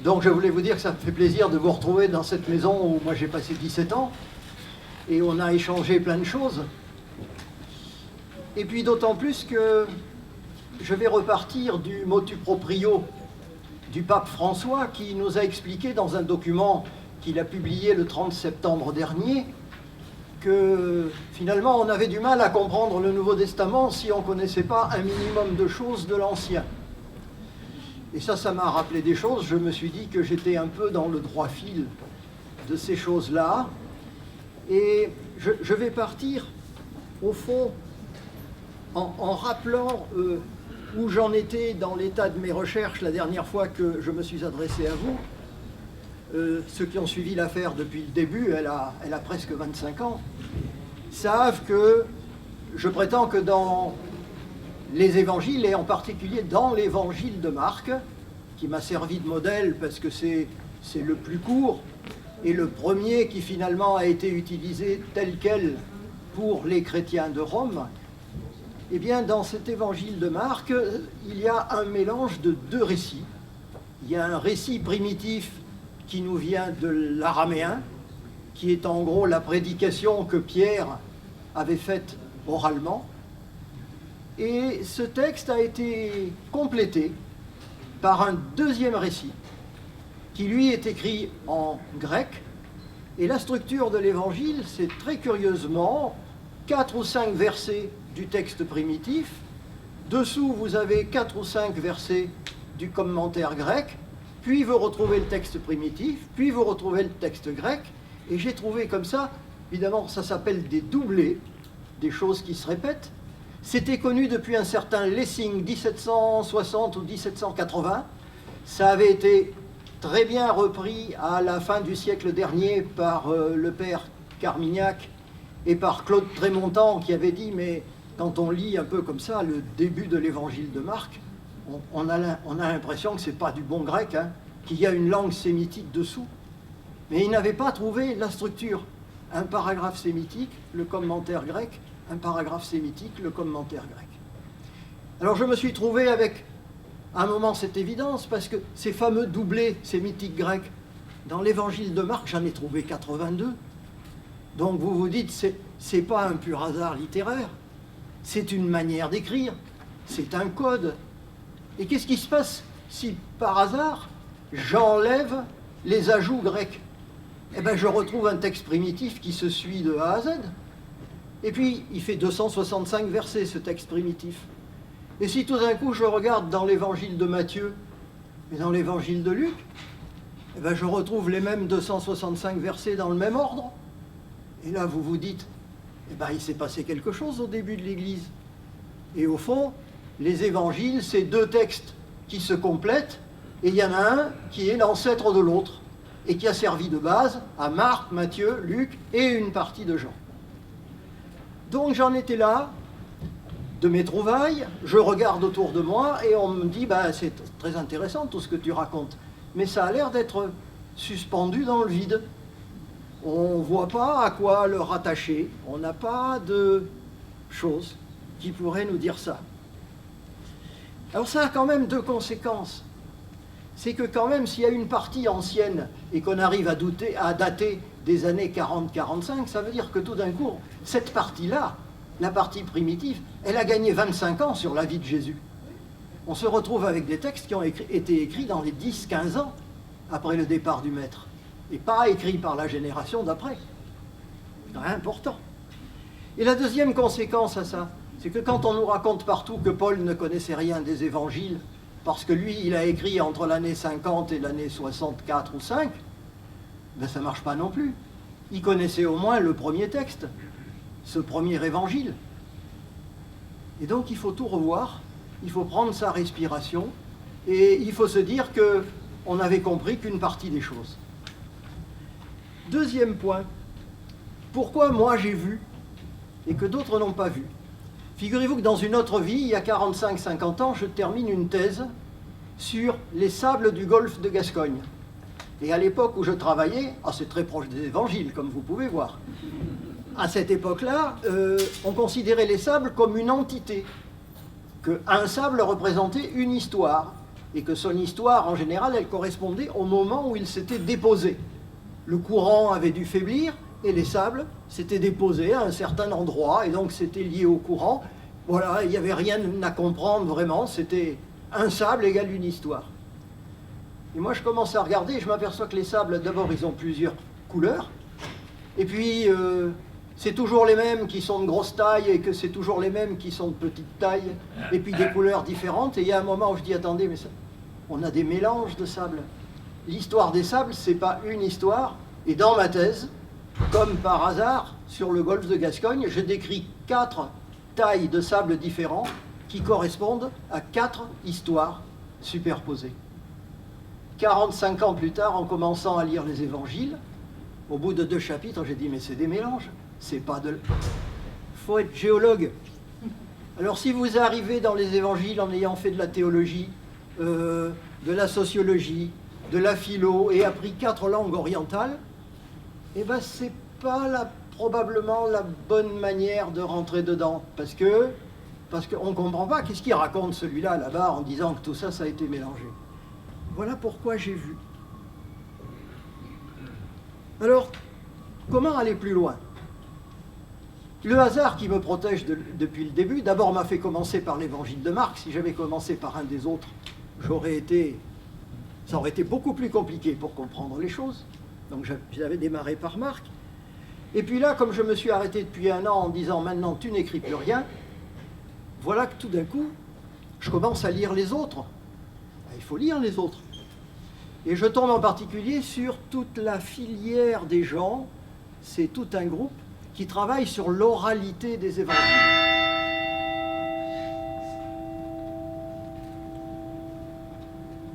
Donc je voulais vous dire que ça me fait plaisir de vous retrouver dans cette maison où moi j'ai passé 17 ans et on a échangé plein de choses. Et puis d'autant plus que je vais repartir du motu proprio du pape François qui nous a expliqué dans un document qu'il a publié le 30 septembre dernier que finalement on avait du mal à comprendre le Nouveau Testament si on ne connaissait pas un minimum de choses de l'Ancien. Et ça m'a rappelé des choses. Je me suis dit que j'étais un peu dans le droit fil de ces choses-là. Et je vais partir, au fond, en rappelant où j'en étais dans l'état de mes recherches la dernière fois que je me suis adressé à vous. Ceux qui ont suivi l'affaire depuis le début, elle a presque 25 ans, savent que je prétends que dans les évangiles, et en particulier dans l'évangile de Marc, qui m'a servi de modèle parce que c'est le plus court et le premier qui finalement a été utilisé tel quel pour les chrétiens de Rome, eh bien dans cet évangile de Marc, il y a un mélange de deux récits. Il y a un récit primitif qui nous vient de l'araméen, qui est en gros la prédication que Pierre avait faite oralement. Et ce texte a été complété par un deuxième récit, qui lui est écrit en grec. Et la structure de l'évangile, c'est très curieusement 4 ou 5 versets du texte primitif. Dessous, vous avez 4 ou 5 versets du commentaire grec, puis vous retrouvez le texte primitif, puis vous retrouvez le texte grec. Et j'ai trouvé comme ça, évidemment, ça s'appelle des doublés, des choses qui se répètent. C'était connu depuis un certain Lessing, 1760 ou 1780. Ça avait été très bien repris à la fin du siècle dernier par le père Carmignac et par Claude Trémontant qui avait dit, mais quand on lit un peu comme ça le début de l'évangile de Marc, on a l'impression que ce n'est pas du bon grec, hein, qu'il y a une langue sémitique dessous. Mais il n'avait pas trouvé la structure. Un paragraphe sémitique, le commentaire grec, un paragraphe sémitique, le commentaire grec. Alors je me suis trouvé avec, à un moment, cette évidence, parce que ces fameux doublés sémitiques grecs, dans l'évangile de Marc, j'en ai trouvé 82. Donc vous vous dites, c'est pas un pur hasard littéraire, c'est une manière d'écrire, c'est un code. Et qu'est-ce qui se passe si, par hasard, j'enlève les ajouts grecs? Eh bien, je retrouve un texte primitif qui se suit de A à Z. Et puis, il fait 265 versets, ce texte primitif. Et si tout d'un coup, je regarde dans l'évangile de Matthieu et dans l'évangile de Luc, eh bien, je retrouve les mêmes 265 versets dans le même ordre. Et là, vous vous dites, eh bien, il s'est passé quelque chose au début de l'Église. Et au fond, les évangiles, c'est deux textes qui se complètent, et il y en a un qui est l'ancêtre de l'autre, et qui a servi de base à Marc, Matthieu, Luc et une partie de Jean. Donc j'en étais là, de mes trouvailles, je regarde autour de moi et on me dit, bah, c'est très intéressant tout ce que tu racontes, mais ça a l'air d'être suspendu dans le vide. On ne voit pas à quoi le rattacher, on n'a pas de choses qui pourraient nous dire ça. Alors ça a quand même deux conséquences. C'est que quand même, s'il y a une partie ancienne et qu'on arrive à dater des années 40-45, ça veut dire que tout d'un coup, cette partie-là, la partie primitive, elle a gagné 25 ans sur la vie de Jésus. On se retrouve avec des textes qui ont été écrits dans les 10-15 ans après le départ du Maître, et pas écrits par la génération d'après. C'est important. Et la deuxième conséquence à ça, c'est que quand on nous raconte partout que Paul ne connaissait rien des évangiles, parce que lui, il a écrit entre l'année 50 et l'année 64 ou 5, ben ça ne marche pas non plus. Il connaissait au moins le premier texte, ce premier évangile. Et donc il faut tout revoir, il faut prendre sa respiration, et il faut se dire qu'on n'avait compris qu'une partie des choses. Deuxième point, pourquoi moi j'ai vu et que d'autres n'ont pas vu? Figurez-vous que dans une autre vie, il y a 45-50 ans, je termine une thèse sur les sables du golfe de Gascogne. Et à l'époque où je travaillais, c'est très proche des évangiles, comme vous pouvez voir. À cette époque-là, on considérait les sables comme une entité, qu'un sable représentait une histoire. et que son histoire, en général, elle correspondait au moment où il s'était déposé. Le courant avait dû faiblir, et les sables s'étaient déposés à un certain endroit, et donc c'était lié au courant. Voilà, il n'y avait rien à comprendre vraiment, c'était un sable égale une histoire. Et moi je commence à regarder, et je m'aperçois que les sables, d'abord ils ont plusieurs couleurs, et puis c'est toujours les mêmes qui sont de grosse taille, et que c'est toujours les mêmes qui sont de petite taille, et puis des couleurs différentes, et il y a un moment où je dis, attendez, mais ça, on a des mélanges de sables. L'histoire des sables, c'est pas une histoire, et dans ma thèse, comme par hasard, sur le golfe de Gascogne, je décris 4 tailles de sable différents qui correspondent à 4 histoires superposées. 45 ans plus tard, en commençant à lire les évangiles, au bout de 2 chapitres, j'ai dit, mais c'est des mélanges, c'est pas de... faut être géologue. Alors si vous arrivez dans les évangiles en ayant fait de la théologie, de la sociologie, de la philo, et appris 4 langues orientales, eh bien, c'est pas probablement la bonne manière de rentrer dedans, parce qu'on ne comprend pas. Qu'est-ce qu'il raconte celui-là, là-bas, en disant que tout ça, ça a été mélangé. Voilà pourquoi j'ai vu. Alors, comment aller plus loin? Le hasard qui me protège depuis le début, d'abord m'a fait commencer par l'évangile de Marc. Si j'avais commencé par un des autres, ça aurait été beaucoup plus compliqué pour comprendre les choses. Donc j'avais démarré par Marc. Et puis là, comme je me suis arrêté depuis 1 an en disant maintenant tu n'écris plus rien, voilà que tout d'un coup, je commence à lire les autres. Il faut lire les autres. Et je tombe en particulier sur toute la filière des gens, c'est tout un groupe qui travaille sur l'oralité des évangiles.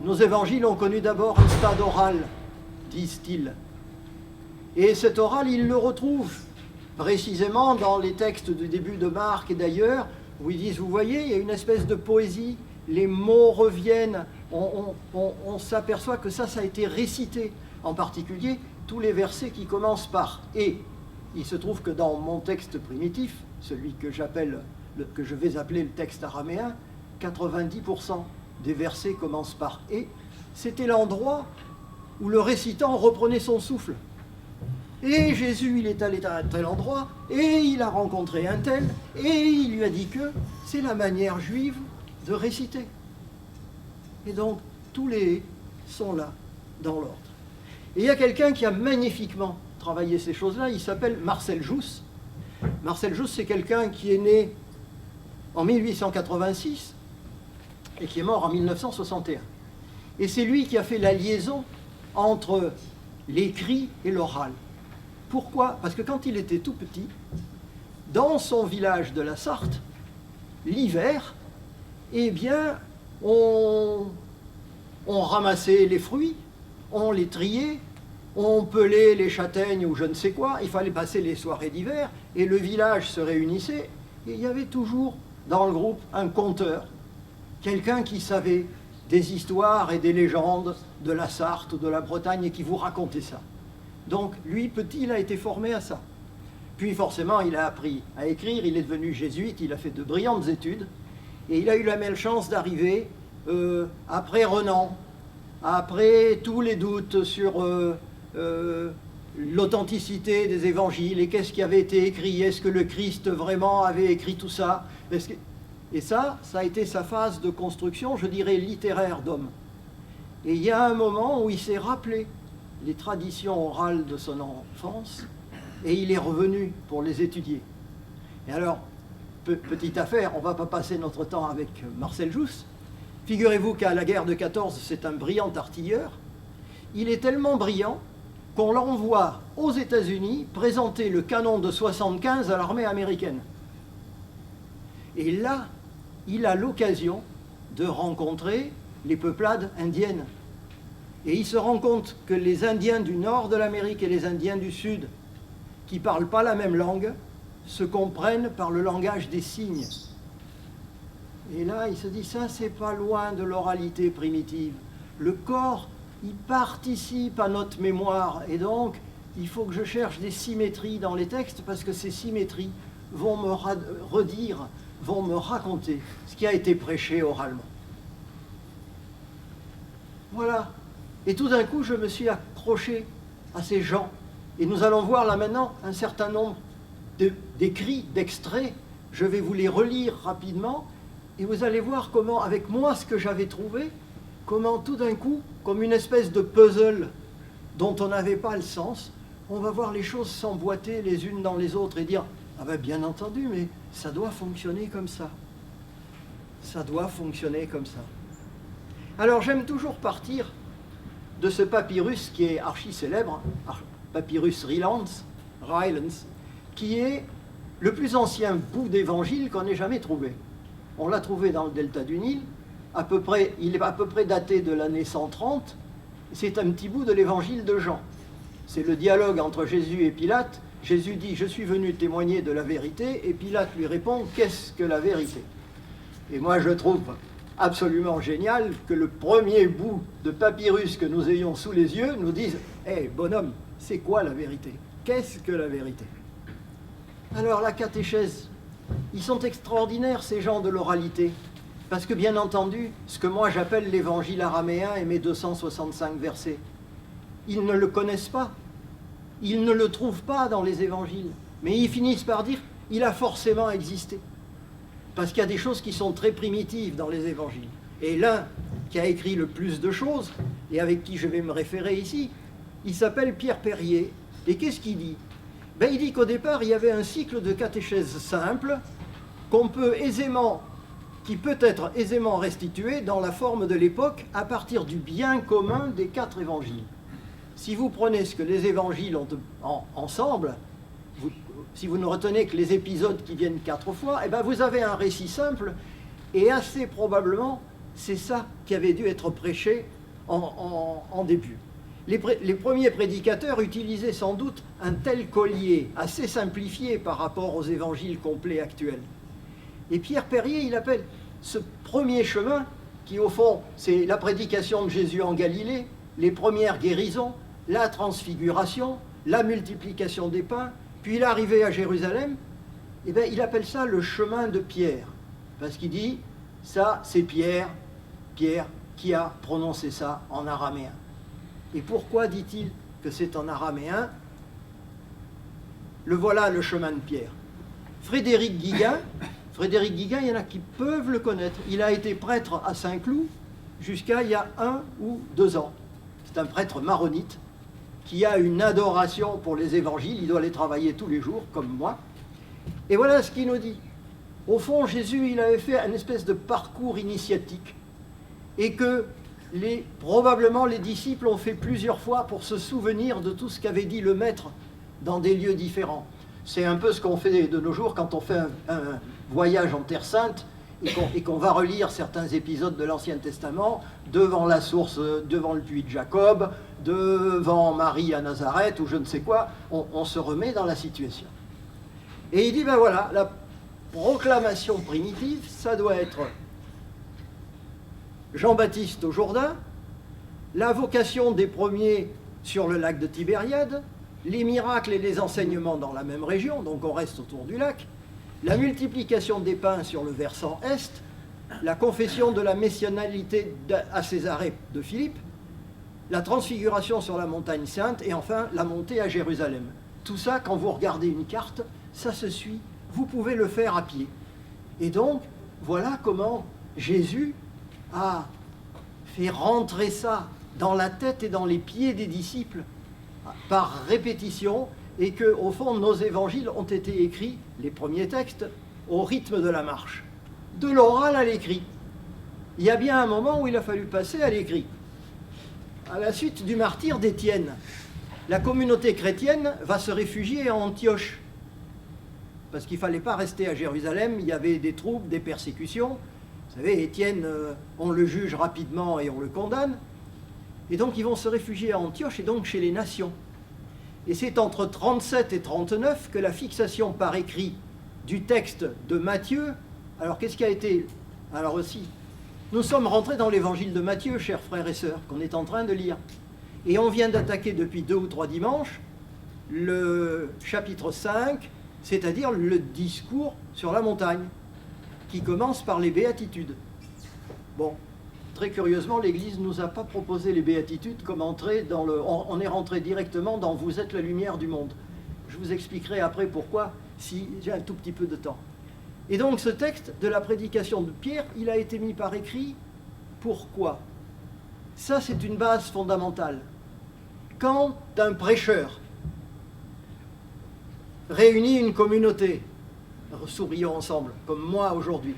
Nos évangiles ont connu d'abord un stade oral, disent-ils. Et cet oral, il le retrouve précisément dans les textes du début de Marc et d'ailleurs, où ils disent, vous voyez, il y a une espèce de poésie, les mots reviennent, on s'aperçoit que ça a été récité, en particulier tous les versets qui commencent par « et ». Il se trouve que dans mon texte primitif, celui que je vais appeler le texte araméen, 90% des versets commencent par « et ». C'était l'endroit où le récitant reprenait son souffle. Et Jésus, il est allé à un tel endroit, et il a rencontré un tel, et il lui a dit que c'est la manière juive de réciter. Et donc, tous les sont là, dans l'ordre. Et il y a quelqu'un qui a magnifiquement travaillé ces choses-là, il s'appelle Marcel Jousse. Marcel Jousse, c'est quelqu'un qui est né en 1886 et qui est mort en 1961. Et c'est lui qui a fait la liaison entre l'écrit et l'oral. Pourquoi? Parce que quand il était tout petit, dans son village de la Sarthe, l'hiver, eh bien, on ramassait les fruits, on les triait, on pelait les châtaignes ou je ne sais quoi, il fallait passer les soirées d'hiver, et le village se réunissait, et il y avait toujours dans le groupe un conteur, quelqu'un qui savait des histoires et des légendes de la Sarthe ou de la Bretagne et qui vous racontait ça. Donc, lui, petit, il a été formé à ça. Puis, forcément, il a appris à écrire, il est devenu jésuite, il a fait de brillantes études, et il a eu la malchance d'arriver après Renan, après tous les doutes sur l'authenticité des évangiles, et qu'est-ce qui avait été écrit, est-ce que le Christ vraiment avait écrit tout ça? Et ça a été sa phase de construction, je dirais, littéraire d'homme. Et il y a un moment où il s'est rappelé les traditions orales de son enfance, et il est revenu pour les étudier. Et alors, petite affaire, on ne va pas passer notre temps avec Marcel Jousse. Figurez-vous qu'à la guerre de 14, c'est un brillant artilleur. Il est tellement brillant qu'on l'envoie aux États-Unis présenter le canon de 75 à l'armée américaine. Et là, il a l'occasion de rencontrer les peuplades indiennes. Et il se rend compte que les Indiens du nord de l'Amérique et les Indiens du sud, qui ne parlent pas la même langue, se comprennent par le langage des signes. Et là, il se dit, ça, c'est pas loin de l'oralité primitive. Le corps, il participe à notre mémoire, et donc, il faut que je cherche des symétries dans les textes, parce que ces symétries vont me redire, vont me raconter ce qui a été prêché oralement. Voilà. Et tout d'un coup, je me suis accroché à ces gens. Et nous allons voir là maintenant un certain nombre d'écrits, d'extraits. Je vais vous les relire rapidement. Et vous allez voir comment, avec moi, ce que j'avais trouvé, comment tout d'un coup, comme une espèce de puzzle dont on n'avait pas le sens, on va voir les choses s'emboîter les unes dans les autres et dire « Ah ben bien entendu, mais ça doit fonctionner comme ça. Ça doit fonctionner comme ça. » Alors j'aime toujours partir de ce papyrus qui est archi célèbre, papyrus Rylance, qui est le plus ancien bout d'évangile qu'on ait jamais trouvé. On l'a trouvé dans le delta du Nil, il est à peu près daté de l'année 130, c'est un petit bout de l'évangile de Jean. C'est le dialogue entre Jésus et Pilate. Jésus dit « Je suis venu témoigner de la vérité » et Pilate lui répond « Qu'est-ce que la vérité ?» Et moi je trouve absolument génial que le premier bout de papyrus que nous ayons sous les yeux nous dise « Hé, bonhomme, c'est quoi la vérité? Qu'est-ce que la vérité ?» Alors la catéchèse, ils sont extraordinaires ces gens de l'oralité, parce que bien entendu, ce que moi j'appelle l'évangile araméen et mes 265 versets, ils ne le connaissent pas, ils ne le trouvent pas dans les évangiles, mais ils finissent par dire « il a forcément existé ». Parce qu'il y a des choses qui sont très primitives dans les évangiles. Et l'un qui a écrit le plus de choses, et avec qui je vais me référer ici, il s'appelle Pierre Perrier. Et qu'est-ce qu'il dit? Ben, il dit qu'au départ, il y avait un cycle de catéchèse simple qui peut être aisément restitué dans la forme de l'époque à partir du bien commun des 4 évangiles. Si vous prenez ce que les évangiles ont ensemble, si vous ne retenez que les épisodes qui viennent 4 fois, eh ben vous avez un récit simple, et assez probablement, c'est ça qui avait dû être prêché en début. Les premiers prédicateurs utilisaient sans doute un tel collier, assez simplifié par rapport aux évangiles complets actuels. Et Pierre Perrier, il appelle ce premier chemin, qui au fond, c'est la prédication de Jésus en Galilée, les premières guérisons, la transfiguration, la multiplication des pains, puis l'arrivée à Jérusalem, eh bien, il appelle ça le chemin de Pierre. Parce qu'il dit, ça c'est Pierre qui a prononcé ça en araméen. Et pourquoi dit-il que c'est en araméen? Le voilà le chemin de Pierre. Frédéric Guiguin, il y en a qui peuvent le connaître. Il a été prêtre à Saint-Cloud jusqu'à il y a 1 ou 2 ans. C'est un prêtre maronite qui a une adoration pour les évangiles, il doit les travailler tous les jours, comme moi. Et voilà ce qu'il nous dit. Au fond, Jésus, il avait fait une espèce de parcours initiatique, et que probablement les disciples ont fait plusieurs fois pour se souvenir de tout ce qu'avait dit le Maître dans des lieux différents. C'est un peu ce qu'on fait de nos jours quand on fait un voyage en Terre Sainte, et qu'on va relire certains épisodes de l'Ancien Testament, devant la source, devant le puits de Jacob, devant Marie à Nazareth, ou je ne sais quoi, on se remet dans la situation. Et il dit, ben voilà, la proclamation primitive, ça doit être Jean-Baptiste au Jourdain, la vocation des premiers sur le lac de Tibériade, les miracles et les enseignements dans la même région, donc on reste autour du lac, la multiplication des pains sur le versant est, la confession de la messianalité à Césarée de Philippe, la transfiguration sur la montagne sainte, et enfin la montée à Jérusalem. Tout ça, quand vous regardez une carte, ça se suit. Vous pouvez le faire à pied. Et donc, voilà comment Jésus a fait rentrer ça dans la tête et dans les pieds des disciples par répétition, et que, au fond, nos évangiles ont été écrits, les premiers textes, au rythme de la marche. De l'oral à l'écrit. Il y a bien un moment où il a fallu passer à l'écrit. À la suite du martyre d'Étienne, la communauté chrétienne va se réfugier à Antioche. Parce qu'il ne fallait pas rester à Jérusalem, il y avait des troubles, des persécutions. Vous savez, Étienne, on le juge rapidement et on le condamne. Et donc ils vont se réfugier à Antioche, et donc chez les nations. Et c'est entre 37 et 39 que la fixation par écrit du texte de Matthieu. Alors qu'est-ce qui a été? Alors aussi, nous sommes rentrés dans l'évangile de Matthieu, chers frères et sœurs, qu'on est en train de lire. Et on vient d'attaquer depuis 2 ou 3 dimanches le chapitre 5, c'est-à-dire le discours sur la montagne, qui commence par les béatitudes. Bon, très curieusement, l'Église ne nous a pas proposé les béatitudes comme entrée dans le... On est rentré directement dans « Vous êtes la lumière du monde ». Je vous expliquerai après pourquoi, si j'ai un tout petit peu de temps. Et donc ce texte de la prédication de Pierre, il a été mis par écrit. Pourquoi? Ça, c'est une base fondamentale. Quand un prêcheur réunit une communauté, sourions ensemble, comme moi aujourd'hui,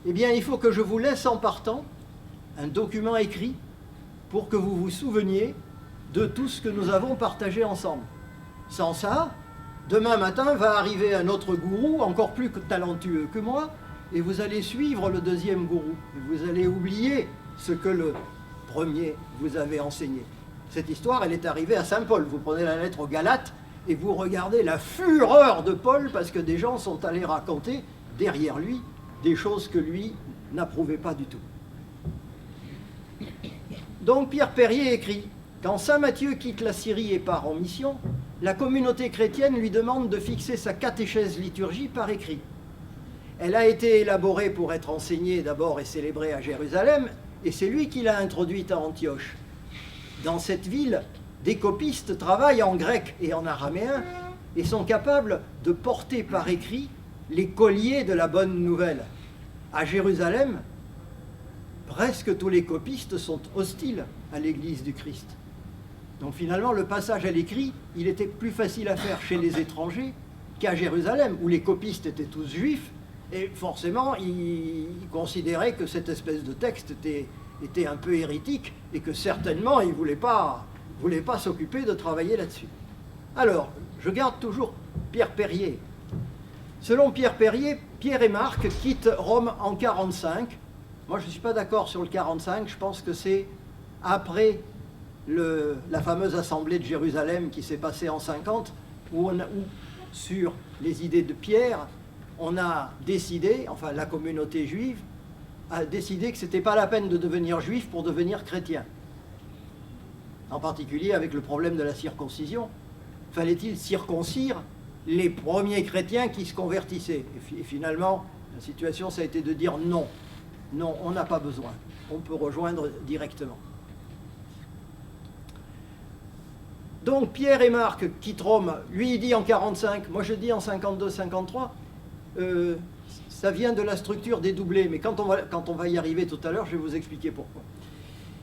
eh bien, il faut que je vous laisse en partant un document écrit pour que vous vous souveniez de tout ce que nous avons partagé ensemble. Sans ça, demain matin va arriver un autre gourou, encore plus talentueux que moi, et vous allez suivre le deuxième gourou. Et vous allez oublier ce que le premier vous avait enseigné. Cette histoire, elle est arrivée à Saint Paul. Vous prenez la lettre aux Galates et vous regardez la fureur de Paul parce que des gens sont allés raconter derrière lui des choses que lui n'approuvait pas du tout. Donc Pierre Perrier écrit « Quand saint Matthieu quitte la Syrie et part en mission, la communauté chrétienne lui demande de fixer sa catéchèse liturgie par écrit. Elle a été élaborée pour être enseignée d'abord et célébrée à Jérusalem, et c'est lui qui l'a introduite à Antioche. Dans cette ville, des copistes travaillent en grec et en araméen et sont capables de porter par écrit les colliers de la bonne nouvelle. À Jérusalem, presque tous les copistes sont hostiles à l'Église du Christ. Donc finalement, le passage à l'écrit, il était plus facile à faire chez les étrangers qu'à Jérusalem, où les copistes étaient tous juifs, et forcément, ils considéraient que cette espèce de texte était un peu hérétique, et que certainement, ils ne voulaient pas s'occuper de travailler là-dessus. Alors, je garde toujours Pierre Perrier. Selon Pierre Perrier, Pierre et Marc quittent Rome en 45. Moi, je ne suis pas d'accord sur le 45, je pense que c'est après la fameuse assemblée de Jérusalem qui s'est passée en 50, où sur les idées de Pierre, on a décidé, enfin la communauté juive, a décidé que ce n'était pas la peine de devenir juif pour devenir chrétien. En particulier avec le problème de la circoncision. Fallait-il circoncire les premiers chrétiens qui se convertissaient? Et finalement, la situation, ça a été de dire non. Non, on n'a pas besoin. On peut rejoindre directement. Donc Pierre et Marc quittent Rome. Lui, il dit en 45, moi je dis en 52-53. Ça vient de la structure dédoublée, mais quand on va y arriver tout à l'heure, je vais vous expliquer pourquoi.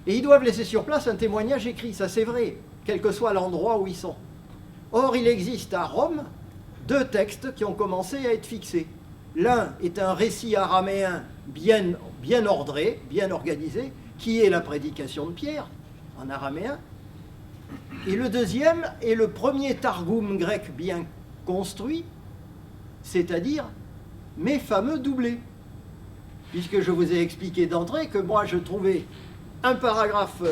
Et ils doivent laisser sur place un témoignage écrit, ça c'est vrai, quel que soit l'endroit où ils sont. Or, il existe à Rome 2 textes qui ont commencé à être fixés. L'un est un récit araméen bien ordré, bien organisé, qui est la prédication de Pierre, en araméen. Et le deuxième est le premier targum grec bien construit, c'est-à-dire mes fameux doublés. Puisque je vous ai expliqué d'entrée que moi je trouvais un paragraphe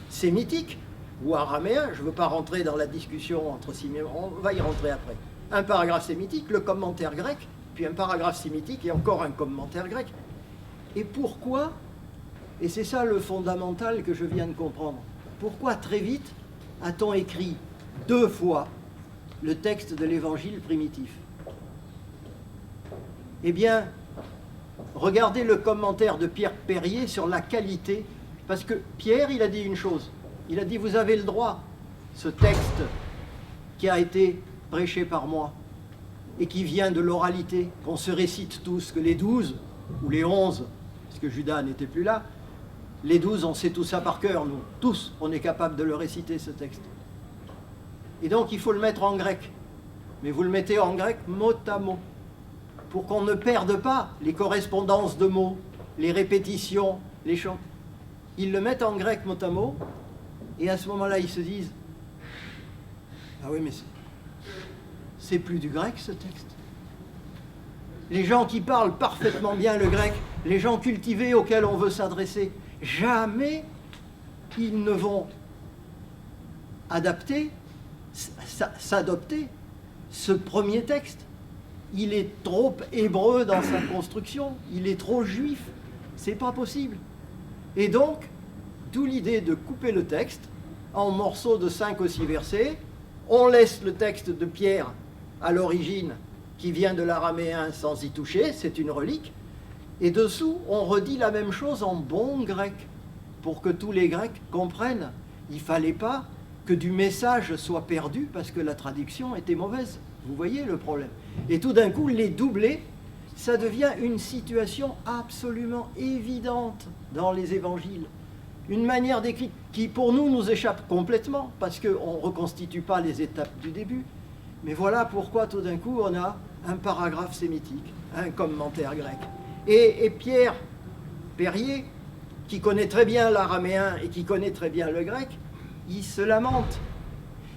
sémitique ou araméen, je ne veux pas rentrer dans la discussion entre sémites, on va y rentrer après. Un paragraphe sémitique, le commentaire grec, puis un paragraphe sémitique et encore un commentaire grec. Et pourquoi, et c'est ça le fondamental que je viens de comprendre, pourquoi très vite a-t-on écrit 2 fois le texte de l'évangile primitif? Eh bien, regardez le commentaire de Pierre Perrier sur la qualité, parce que Pierre, il a dit une chose, il a dit, vous avez le droit, ce texte qui a été prêché par moi, et qui vient de l'oralité, qu'on se récite tous, que les 12, ou les 11, parce que Judas n'était plus là, les 12, on sait tout ça par cœur, nous, tous, on est capable de le réciter, ce texte. Et donc, il faut le mettre en grec, mais vous le mettez en grec mot à mot, pour qu'on ne perde pas les correspondances de mots, les répétitions, les chants. Ils le mettent en grec mot à mot, et à ce moment-là, ils se disent « Ah oui, mais c'est plus du grec, ce texte. » Les gens qui parlent parfaitement bien le grec, les gens cultivés auxquels on veut s'adresser, jamais ils ne vont s'adopter ce premier texte. Il est trop hébreu dans sa construction, il est trop juif, c'est pas possible. Et donc, d'où l'idée de couper le texte en morceaux de 5 ou 6 versets, on laisse le texte de Pierre à l'origine, qui vient de l'araméen sans y toucher, c'est une relique, Et dessous, on redit la même chose en bon grec, pour que tous les Grecs comprennent. Il ne fallait pas que du message soit perdu parce que la traduction était mauvaise. Vous voyez le problème. Et tout d'un coup, les doublés, ça devient une situation absolument évidente dans les évangiles. Une manière d'écrire qui, pour nous, nous échappe complètement, parce qu'on ne reconstitue pas les étapes du début. Mais voilà pourquoi, tout d'un coup, on a un paragraphe sémitique, un commentaire grec. Et Pierre Perrier, qui connaît très bien l'araméen et qui connaît très bien le grec, il se lamente.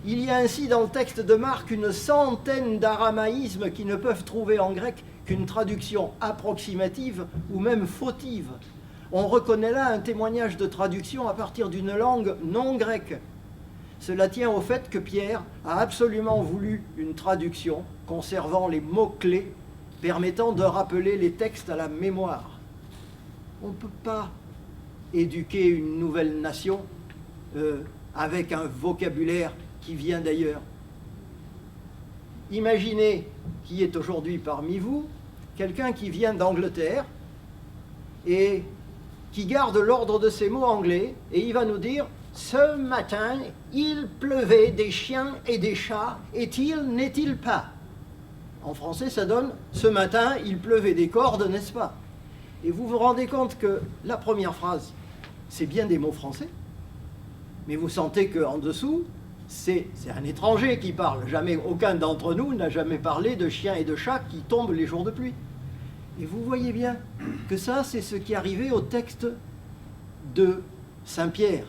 Il y a ainsi dans le texte de Marc une centaine d'aramaïsmes qui ne peuvent trouver en grec qu'une traduction approximative ou même fautive. On reconnaît là un témoignage de traduction à partir d'une langue non grecque. Cela tient au fait que Pierre a absolument voulu une traduction conservant les mots-clés permettant de rappeler les textes à la mémoire. On ne peut pas éduquer une nouvelle nation avec un vocabulaire qui vient d'ailleurs. Imaginez qui est aujourd'hui parmi vous quelqu'un qui vient d'Angleterre et qui garde l'ordre de ces mots anglais, et il va nous dire « Ce matin, il pleuvait des chiens et des chats, est-il, n'est-il pas ?» En français, ça donne « Ce matin, il pleuvait des cordes, n'est-ce pas ?» Et vous vous rendez compte que la première phrase, c'est bien des mots français, mais vous sentez qu'en dessous, c'est un étranger qui parle. Jamais, aucun d'entre nous n'a jamais parlé de chiens et de chats qui tombent les jours de pluie. Et vous voyez bien que ça, c'est ce qui arrivait au texte de Saint-Pierre.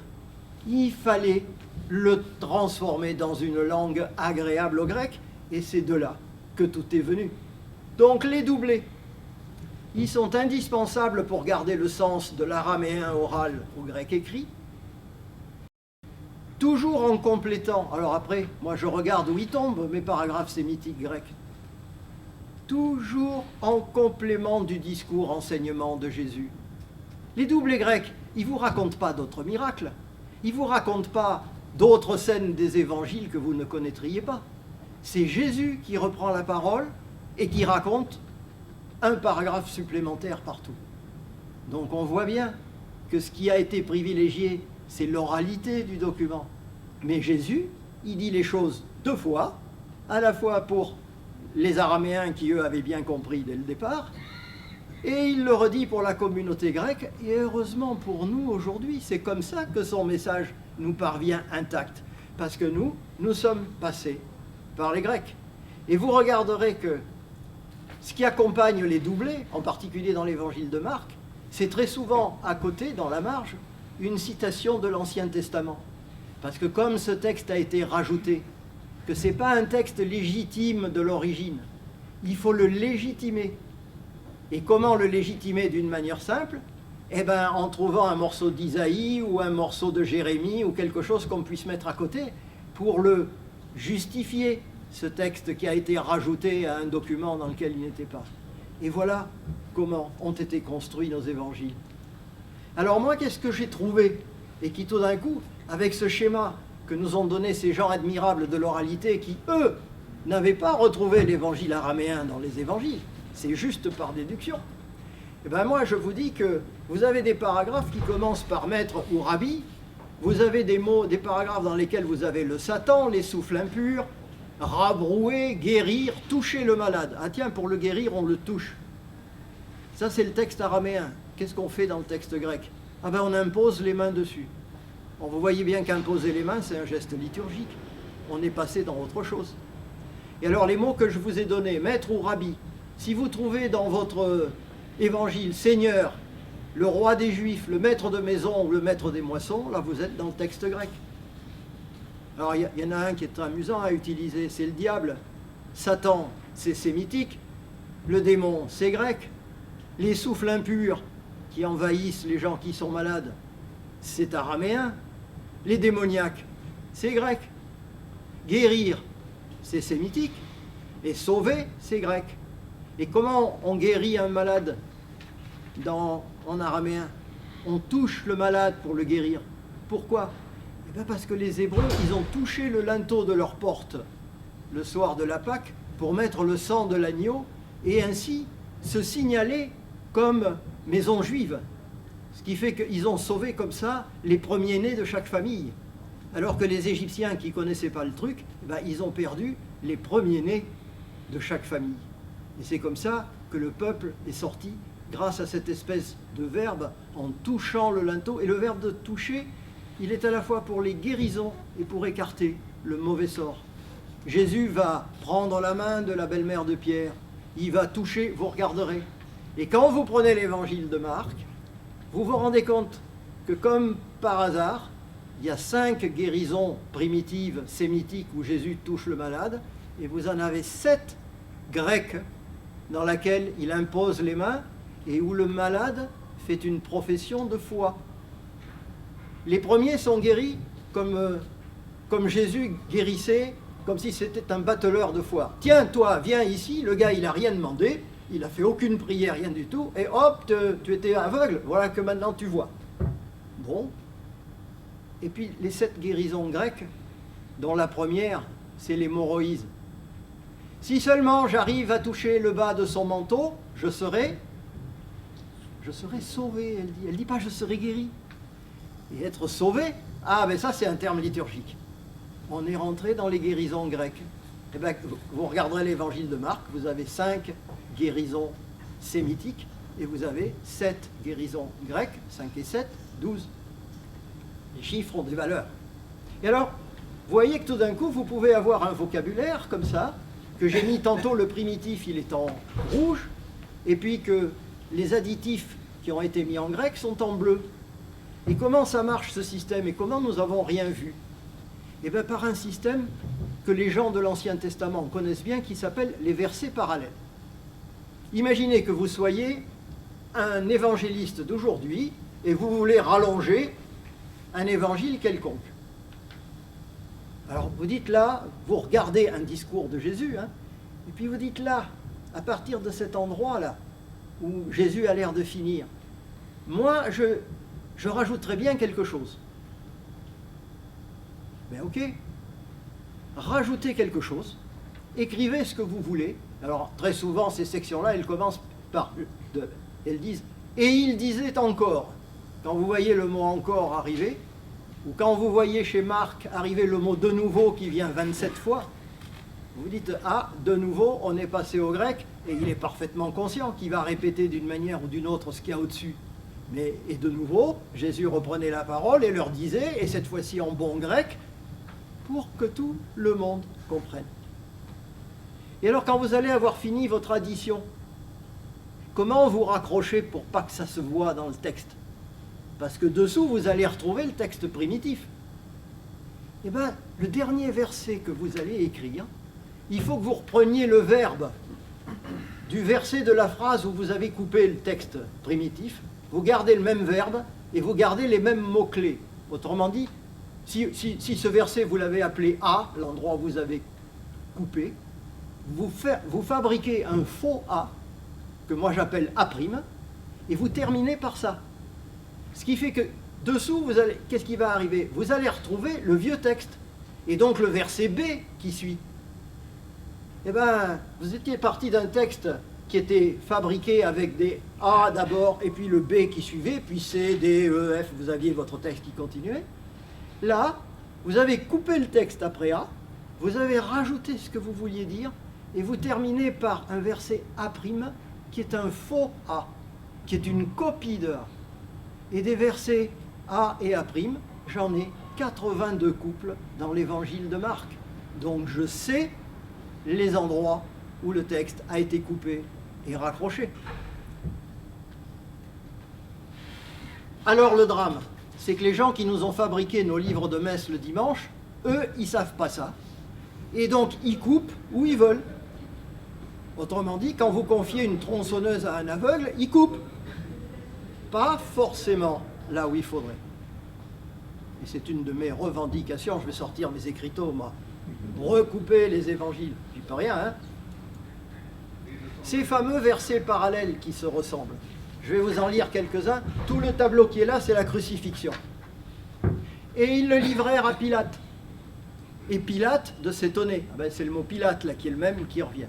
Il fallait le transformer dans une langue agréable au grec, et c'est de là que tout est venu. Donc les doublés, ils sont indispensables pour garder le sens de l'araméen oral au grec écrit, toujours en complétant. Alors après, moi je regarde où ils tombent, mes paragraphes sémitiques grecs. Toujours en complément du discours enseignement de Jésus. Les doublés grecs, ils ne vous racontent pas d'autres miracles. Ils ne vous racontent pas d'autres scènes des évangiles que vous ne connaîtriez pas. C'est Jésus qui reprend la parole et qui raconte un paragraphe supplémentaire partout. Donc on voit bien que ce qui a été privilégié, c'est l'oralité du document. Mais Jésus, il dit les choses deux fois, à la fois pour les Araméens qui, eux, avaient bien compris dès le départ, et il le redit pour la communauté grecque, et heureusement pour nous aujourd'hui, c'est comme ça que son message nous parvient intact, parce que nous sommes passés par les Grecs. Et vous regarderez que ce qui accompagne les doublés, en particulier dans l'évangile de Marc, c'est très souvent à côté, dans la marge, une citation de l'Ancien Testament. Parce que comme ce texte a été rajouté, que ce n'est pas un texte légitime de l'origine, il faut le légitimer. Et comment le légitimer d'une manière simple? Eh bien, en trouvant un morceau d'Isaïe ou un morceau de Jérémie ou quelque chose qu'on puisse mettre à côté pour le justifier, ce texte qui a été rajouté à un document dans lequel il n'était pas. Et voilà comment ont été construits nos évangiles. Alors moi, qu'est-ce que j'ai trouvé? Et qui tout d'un coup, avec ce schéma que nous ont donné ces gens admirables de l'oralité qui, eux, n'avaient pas retrouvé l'évangile araméen dans les évangiles, c'est juste par déduction. Et bien moi, je vous dis que vous avez des paragraphes qui commencent par maître ou rabbi, vous avez des mots, des paragraphes dans lesquels vous avez le Satan, les souffles impurs, rabrouer, guérir, toucher le malade. Ah tiens, pour le guérir, on le touche. Ça, c'est le texte araméen. Qu'est-ce qu'on fait dans le texte grec? Ah ben, on impose les mains dessus. Bon, vous voyez bien qu'imposer les mains, c'est un geste liturgique. On est passé dans autre chose. Et alors, les mots que je vous ai donnés, maître ou rabbi, si vous trouvez dans votre évangile Seigneur, le roi des Juifs, le maître de maison ou le maître des moissons, là, vous êtes dans le texte grec. Alors, il y en a un qui est très amusant à utiliser, c'est le diable. Satan, c'est sémitique. Le démon, c'est grec. Les souffles impurs qui envahissent les gens qui sont malades, c'est araméen. Les démoniaques, c'est grec. Guérir, c'est sémitique. Et sauver, c'est grec. Et comment on guérit un malade en araméen? On touche le malade pour le guérir. Pourquoi? Eh bien parce que les Hébreux, ils ont touché le linteau de leur porte le soir de la Pâque pour mettre le sang de l'agneau et ainsi se signaler comme maison juive. Ce qui fait qu'ils ont sauvé comme ça les premiers-nés de chaque famille. Alors que les Égyptiens qui ne connaissaient pas le truc, ils ont perdu les premiers-nés de chaque famille. Et c'est comme ça que le peuple est sorti grâce à cette espèce de verbe en touchant le linteau. Et le verbe de toucher, il est à la fois pour les guérisons et pour écarter le mauvais sort. Jésus va prendre la main de la belle-mère de Pierre, il va toucher, vous regarderez. Et quand vous prenez l'évangile de Marc, vous vous rendez compte que comme par hasard, il y a 5 guérisons primitives, sémitiques, où Jésus touche le malade, et vous en avez 7 grecques dans lesquelles il impose les mains et où le malade fait une profession de foi. Les premiers sont guéris comme Jésus guérissait, comme si c'était un battleur de foi. Tiens, toi, viens ici, le gars, il n'a rien demandé, il n'a fait aucune prière, rien du tout, et hop, tu étais aveugle, voilà que maintenant tu vois. Bon. Et puis les 7 guérisons grecques, dont la première, c'est l'hémorroïde. Si seulement j'arrive à toucher le bas de son manteau, je serai sauvé, elle dit. Elle ne dit pas je serai guéri. Et être sauvé, mais ça c'est un terme liturgique. On est rentré dans les guérisons grecques. Eh bien, vous regarderez l'évangile de Marc, vous avez 5 guérisons sémitiques, et vous avez 7 guérisons grecques, 5 et 7, 12. Les chiffres ont des valeurs. Et alors, vous voyez que tout d'un coup, vous pouvez avoir un vocabulaire comme ça, que j'ai mis tantôt le primitif, il est en rouge, et puis que les additifs qui ont été mis en grec sont en bleu. Et comment ça marche ce système et comment nous n'avons rien vu? Eh bien par un système que les gens de l'Ancien Testament connaissent bien, qui s'appelle les versets parallèles. Imaginez que vous soyez un évangéliste d'aujourd'hui et vous voulez rallonger un évangile quelconque. Alors vous dites là, vous regardez un discours de Jésus, et puis vous dites là, à partir de cet endroit-là, où Jésus a l'air de finir, moi je rajouterais bien quelque chose. Ben ok, rajoutez quelque chose, écrivez ce que vous voulez. Alors très souvent ces sections-là, elles commencent par, elles disent, et il disait encore. Quand vous voyez le mot encore arriver, ou quand vous voyez chez Marc arriver le mot de nouveau qui vient 27 fois, vous dites, de nouveau, on est passé au grec, et il est parfaitement conscient qu'il va répéter d'une manière ou d'une autre ce qu'il y a au-dessus. Mais, et de nouveau, Jésus reprenait la parole et leur disait, et cette fois-ci en bon grec, pour que tout le monde comprenne. Et alors, quand vous allez avoir fini votre addition, comment vous raccrochez pour pas que ça se voie dans le texte? Parce que dessous, vous allez retrouver le texte primitif. Eh bien, le dernier verset que vous allez écrire, il faut que vous repreniez le verbe du verset de la phrase où vous avez coupé le texte primitif, vous gardez le même verbe et vous gardez les mêmes mots-clés. Autrement dit, si ce verset vous l'avez appelé A, l'endroit où vous avez coupé, vous fabriquez un faux A, que moi j'appelle A', et vous terminez par ça. Ce qui fait que dessous, qu'est-ce qui va arriver? Vous allez retrouver le vieux texte, et donc le verset B qui suit. Eh bien, vous étiez parti d'un texte qui était fabriqué avec des A d'abord, et puis le B qui suivait, puis C, D, E, F, vous aviez votre texte qui continuait. Là, vous avez coupé le texte après A, vous avez rajouté ce que vous vouliez dire, et vous terminez par un verset A', qui est un faux A, qui est une copie de A. Et des versets A et A', j'en ai 82 couples dans l'évangile de Marc. Donc je sais les endroits où le texte a été coupé et raccroché. Alors le drame, c'est que les gens qui nous ont fabriqué nos livres de messe le dimanche, eux, ils ne savent pas ça. Et donc ils coupent où ils veulent. Autrement dit, quand vous confiez une tronçonneuse à un aveugle, il coupe. Pas forcément là où il faudrait. Et c'est une de mes revendications, je vais sortir mes écriteaux, moi. Recouper les évangiles. J'y peux rien, Ces fameux versets parallèles qui se ressemblent. Je vais vous en lire quelques-uns. Tout le tableau qui est là, c'est la crucifixion. Et ils le livrèrent à Pilate. Et Pilate de s'étonner. C'est le mot Pilate là qui est le même qui revient.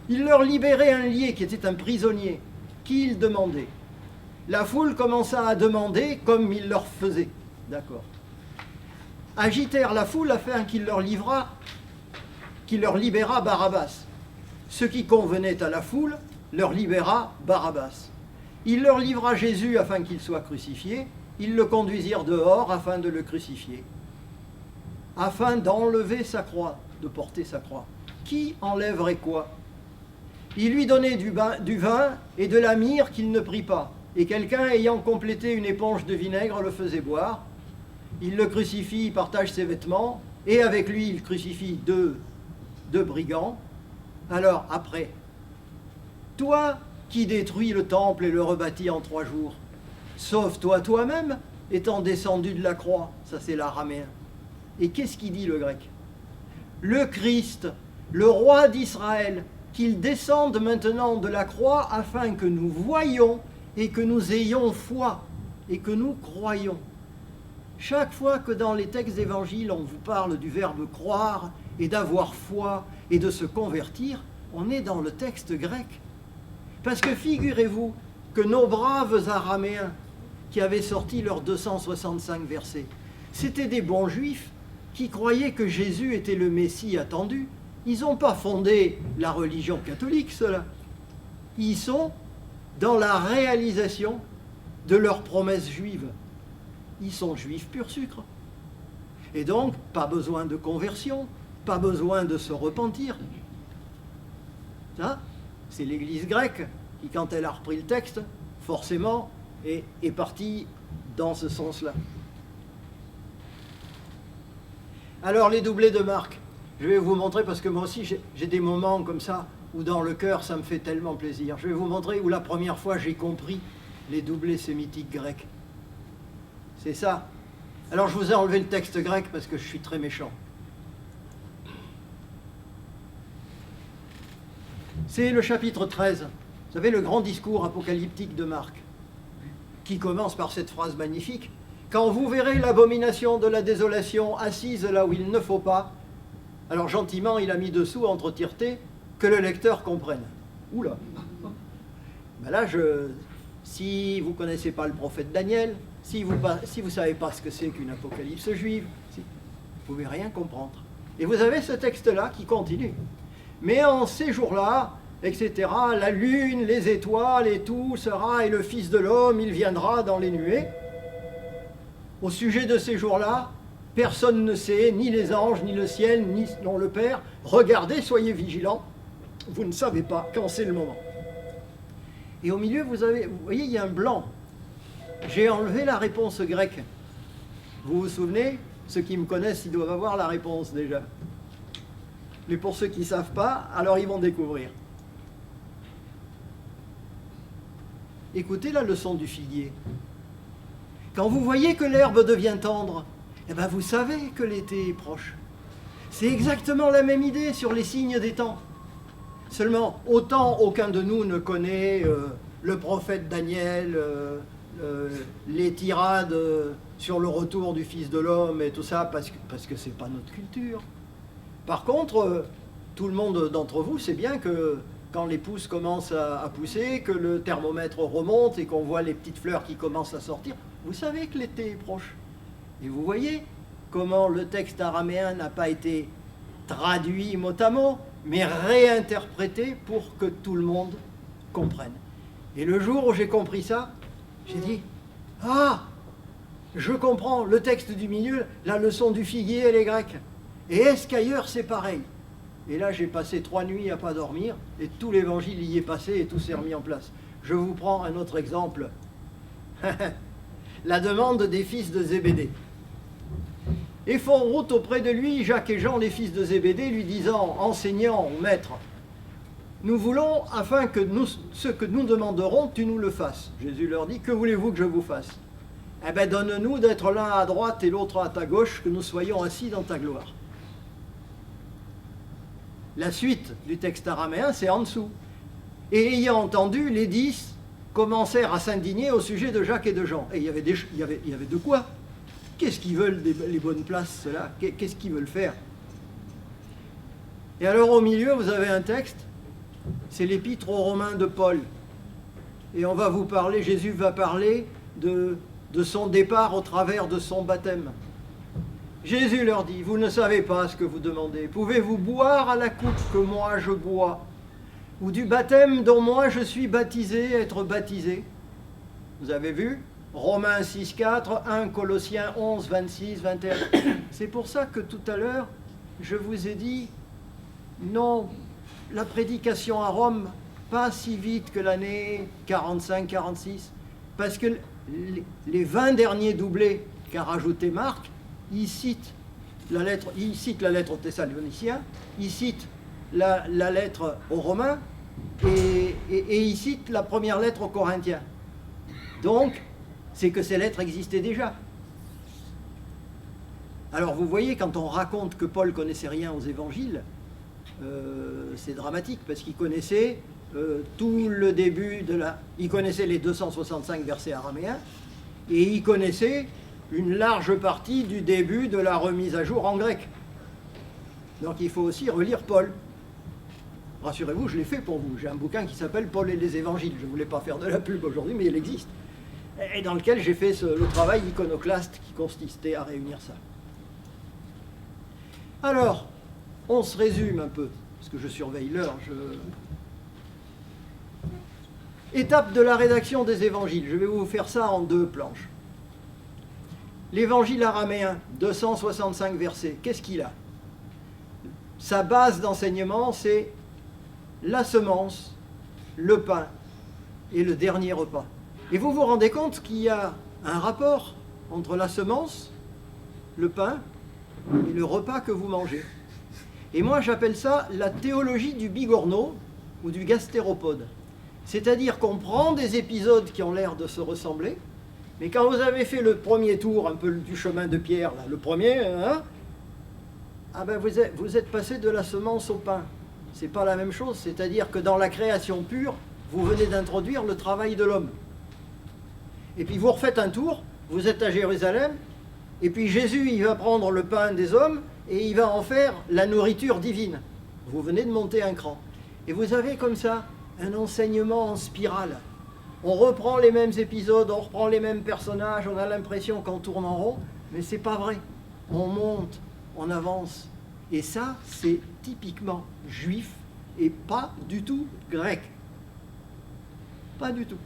Il leur libérait un lié qui était un prisonnier. qui il demandait. La foule commença à demander comme il leur faisait. D'accord. Agitèrent la foule afin qu'il leur libérât Barabbas. Ce qui convenait à la foule leur libéra Barabbas. Il leur livra Jésus afin qu'il soit crucifié. Ils le conduisirent dehors afin de le crucifier, afin d'enlever sa croix, de porter sa croix. Qui enlèverait quoi? Il lui donnait du vin et de la myrrhe qu'il ne prit pas. Et quelqu'un ayant complété une éponge de vinaigre le faisait boire. Il le crucifie, il partage ses vêtements, et avec lui il crucifie deux brigands. Alors après, toi qui détruis le temple et le rebâtis en 3 jours, sauve-toi toi-même, étant descendu de la croix. Ça c'est l'araméen. Et qu'est-ce qu'il dit le grec? Le Christ, le roi d'Israël, qu'il descende maintenant de la croix afin que nous voyions et que nous ayons foi et que nous croyons. Chaque fois que dans les textes d'évangile on vous parle du verbe croire et d'avoir foi et de se convertir, on est dans le texte grec. Parce que figurez-vous que nos braves araméens qui avaient sorti leurs 265 versets, c'étaient des bons juifs qui croyaient que Jésus était le Messie attendu. Ils n'ont pas fondé la religion catholique, ceux-là. Ils sont dans la réalisation de leurs promesses juives. Ils sont juifs pur sucre. Et donc, pas besoin de conversion, pas besoin de se repentir. Ça, c'est l'Église grecque qui, quand elle a repris le texte, forcément, est partie dans ce sens-là. Alors, les doublés de Marc. Je vais vous montrer, parce que moi aussi, j'ai des moments comme ça, où dans le cœur, ça me fait tellement plaisir. Je vais vous montrer où la première fois, j'ai compris les doublés sémitiques grecs. C'est ça. Alors, je vous ai enlevé le texte grec, parce que je suis très méchant. C'est le chapitre 13. Vous savez, le grand discours apocalyptique de Marc, qui commence par cette phrase magnifique. « Quand vous verrez l'abomination de la désolation assise là où il ne faut pas », alors gentiment, il a mis dessous, entre tiretés, que le lecteur comprenne. Oula. Ben là, si vous ne connaissez pas le prophète Daniel, si vous ne savez pas ce que c'est qu'une apocalypse juive, vous ne pouvez rien comprendre. Et vous avez ce texte-là qui continue. Mais en ces jours-là, etc., la lune, les étoiles et tout sera, et le Fils de l'homme, il viendra dans les nuées. Au sujet de ces jours-là, personne ne sait, ni les anges, ni le ciel, ni non le Père. Regardez, soyez vigilants. Vous ne savez pas quand c'est le moment. Et au milieu, vous voyez, il y a un blanc. J'ai enlevé la réponse grecque. Vous vous souvenez? Ceux qui me connaissent, ils doivent avoir la réponse déjà. Mais pour ceux qui ne savent pas, alors ils vont découvrir. Écoutez la leçon du figuier. Quand vous voyez que l'herbe devient tendre, eh ben vous savez que l'été est proche. C'est exactement la même idée sur les signes des temps. Seulement, autant aucun de nous ne connaît le prophète Daniel, les tirades sur le retour du Fils de l'homme et tout ça, parce que ce n'est pas notre culture. Par contre, tout le monde d'entre vous sait bien que quand les pousses commencent à pousser, que le thermomètre remonte et qu'on voit les petites fleurs qui commencent à sortir, vous savez que l'été est proche. Et vous voyez comment le texte araméen n'a pas été traduit mot à mot, mais réinterprété pour que tout le monde comprenne. Et le jour où j'ai compris ça, j'ai dit « Ah, je comprends, le texte du milieu, la leçon du figuier, elle est grecque. Et est-ce qu'ailleurs c'est pareil ?» Et là, j'ai passé 3 nuits à pas dormir, et tout l'évangile y est passé, et tout s'est remis en place. Je vous prends un autre exemple. La demande des fils de Zébédée. Et font route auprès de lui Jacques et Jean, les fils de Zébédée, lui disant, enseignant, maître, nous voulons, afin que ce que nous demanderons, tu nous le fasses. Jésus leur dit, que voulez-vous que je vous fasse? Eh bien, donne-nous d'être l'un à droite et l'autre à ta gauche, que nous soyons assis dans ta gloire. La suite du texte araméen, c'est en dessous. Et ayant entendu, les 10 commencèrent à s'indigner au sujet de Jacques et de Jean. Et il y avait de quoi? Qu'est-ce qu'ils veulent, les bonnes places, ceux-là? Qu'est-ce qu'ils veulent faire? Et alors, au milieu, vous avez un texte, c'est l'épître aux Romains de Paul. Et on va vous parler, Jésus va parler de son départ au travers de son baptême. Jésus leur dit, vous ne savez pas ce que vous demandez. Pouvez-vous boire à la coupe que moi je bois, ou du baptême dont moi je suis baptisé, être baptisé? Vous avez vu? Romains 6, 4, 1 Colossiens 11, 26, 21. C'est pour ça que tout à l'heure, je vous ai dit, non, la prédication à Rome, pas si vite que l'année 45-46, parce que les 20 derniers doublés qu'a rajouté Marc, il cite la lettre aux Thessaloniciens, il cite la lettre aux Romains, et il cite la première lettre aux Corinthiens. Donc, c'est que ces lettres existaient déjà. Alors vous voyez, quand on raconte que Paul connaissait rien aux évangiles, c'est dramatique, parce qu'il connaissait tout le début il connaissait les 265 versets araméens, et il connaissait une large partie du début de la remise à jour en grec. Donc il faut aussi relire Paul. Rassurez-vous, je l'ai fait pour vous. J'ai un bouquin qui s'appelle Paul et les évangiles. Je ne voulais pas faire de la pub aujourd'hui, mais il existe. Et dans lequel j'ai fait le travail iconoclaste qui consistait à réunir ça. Alors, on se résume un peu, parce que je surveille l'heure. Étape de la rédaction des évangiles. Je vais vous faire ça en 2 planches. L'évangile araméen, 265 versets, qu'est-ce qu'il a? Sa base d'enseignement, c'est la semence, le pain et le dernier repas. Et vous vous rendez compte qu'il y a un rapport entre la semence, le pain et le repas que vous mangez. Et moi, j'appelle ça la théologie du bigorneau ou du gastéropode. C'est-à-dire qu'on prend des épisodes qui ont l'air de se ressembler, mais quand vous avez fait le premier tour, un peu du chemin de Pierre, là, le premier, vous êtes passé de la semence au pain. C'est pas la même chose, c'est-à-dire que dans la création pure, vous venez d'introduire le travail de l'homme. Et puis vous refaites un tour, vous êtes à Jérusalem, et puis Jésus, il va prendre le pain des hommes, et il va en faire la nourriture divine. Vous venez de monter un cran. Et vous avez comme ça un enseignement en spirale. On reprend les mêmes épisodes, on reprend les mêmes personnages, on a l'impression qu'on tourne en rond, mais c'est pas vrai. On monte, on avance. Et ça, c'est typiquement juif et pas du tout grec. Pas du tout.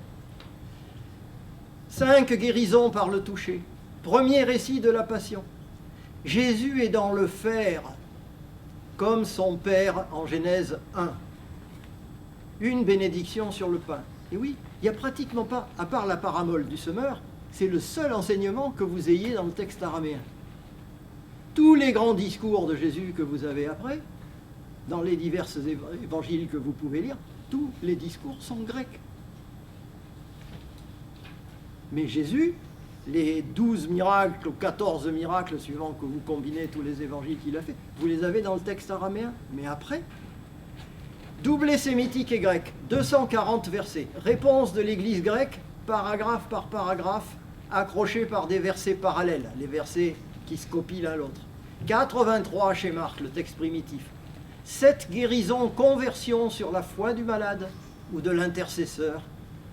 5 guérisons par le toucher. Premier récit de la Passion. Jésus est dans le faire, comme son Père en Genèse 1. Une bénédiction sur le pain. Et oui, il n'y a pratiquement pas, à part la parabole du semeur, c'est le seul enseignement que vous ayez dans le texte araméen. Tous les grands discours de Jésus que vous avez après, dans les divers évangiles que vous pouvez lire, tous les discours sont grecs. Mais Jésus, les 12 miracles ou 14 miracles, suivant que vous combinez tous les évangiles qu'il a fait, vous les avez dans le texte araméen. Mais après, doublé sémitique et grec, 240 versets. Réponse de l'Église grecque, paragraphe par paragraphe, accrochés par des versets parallèles, les versets qui se copient l'un l'autre. 83 chez Marc, le texte primitif. 7 guérisons, conversions sur la foi du malade ou de l'intercesseur,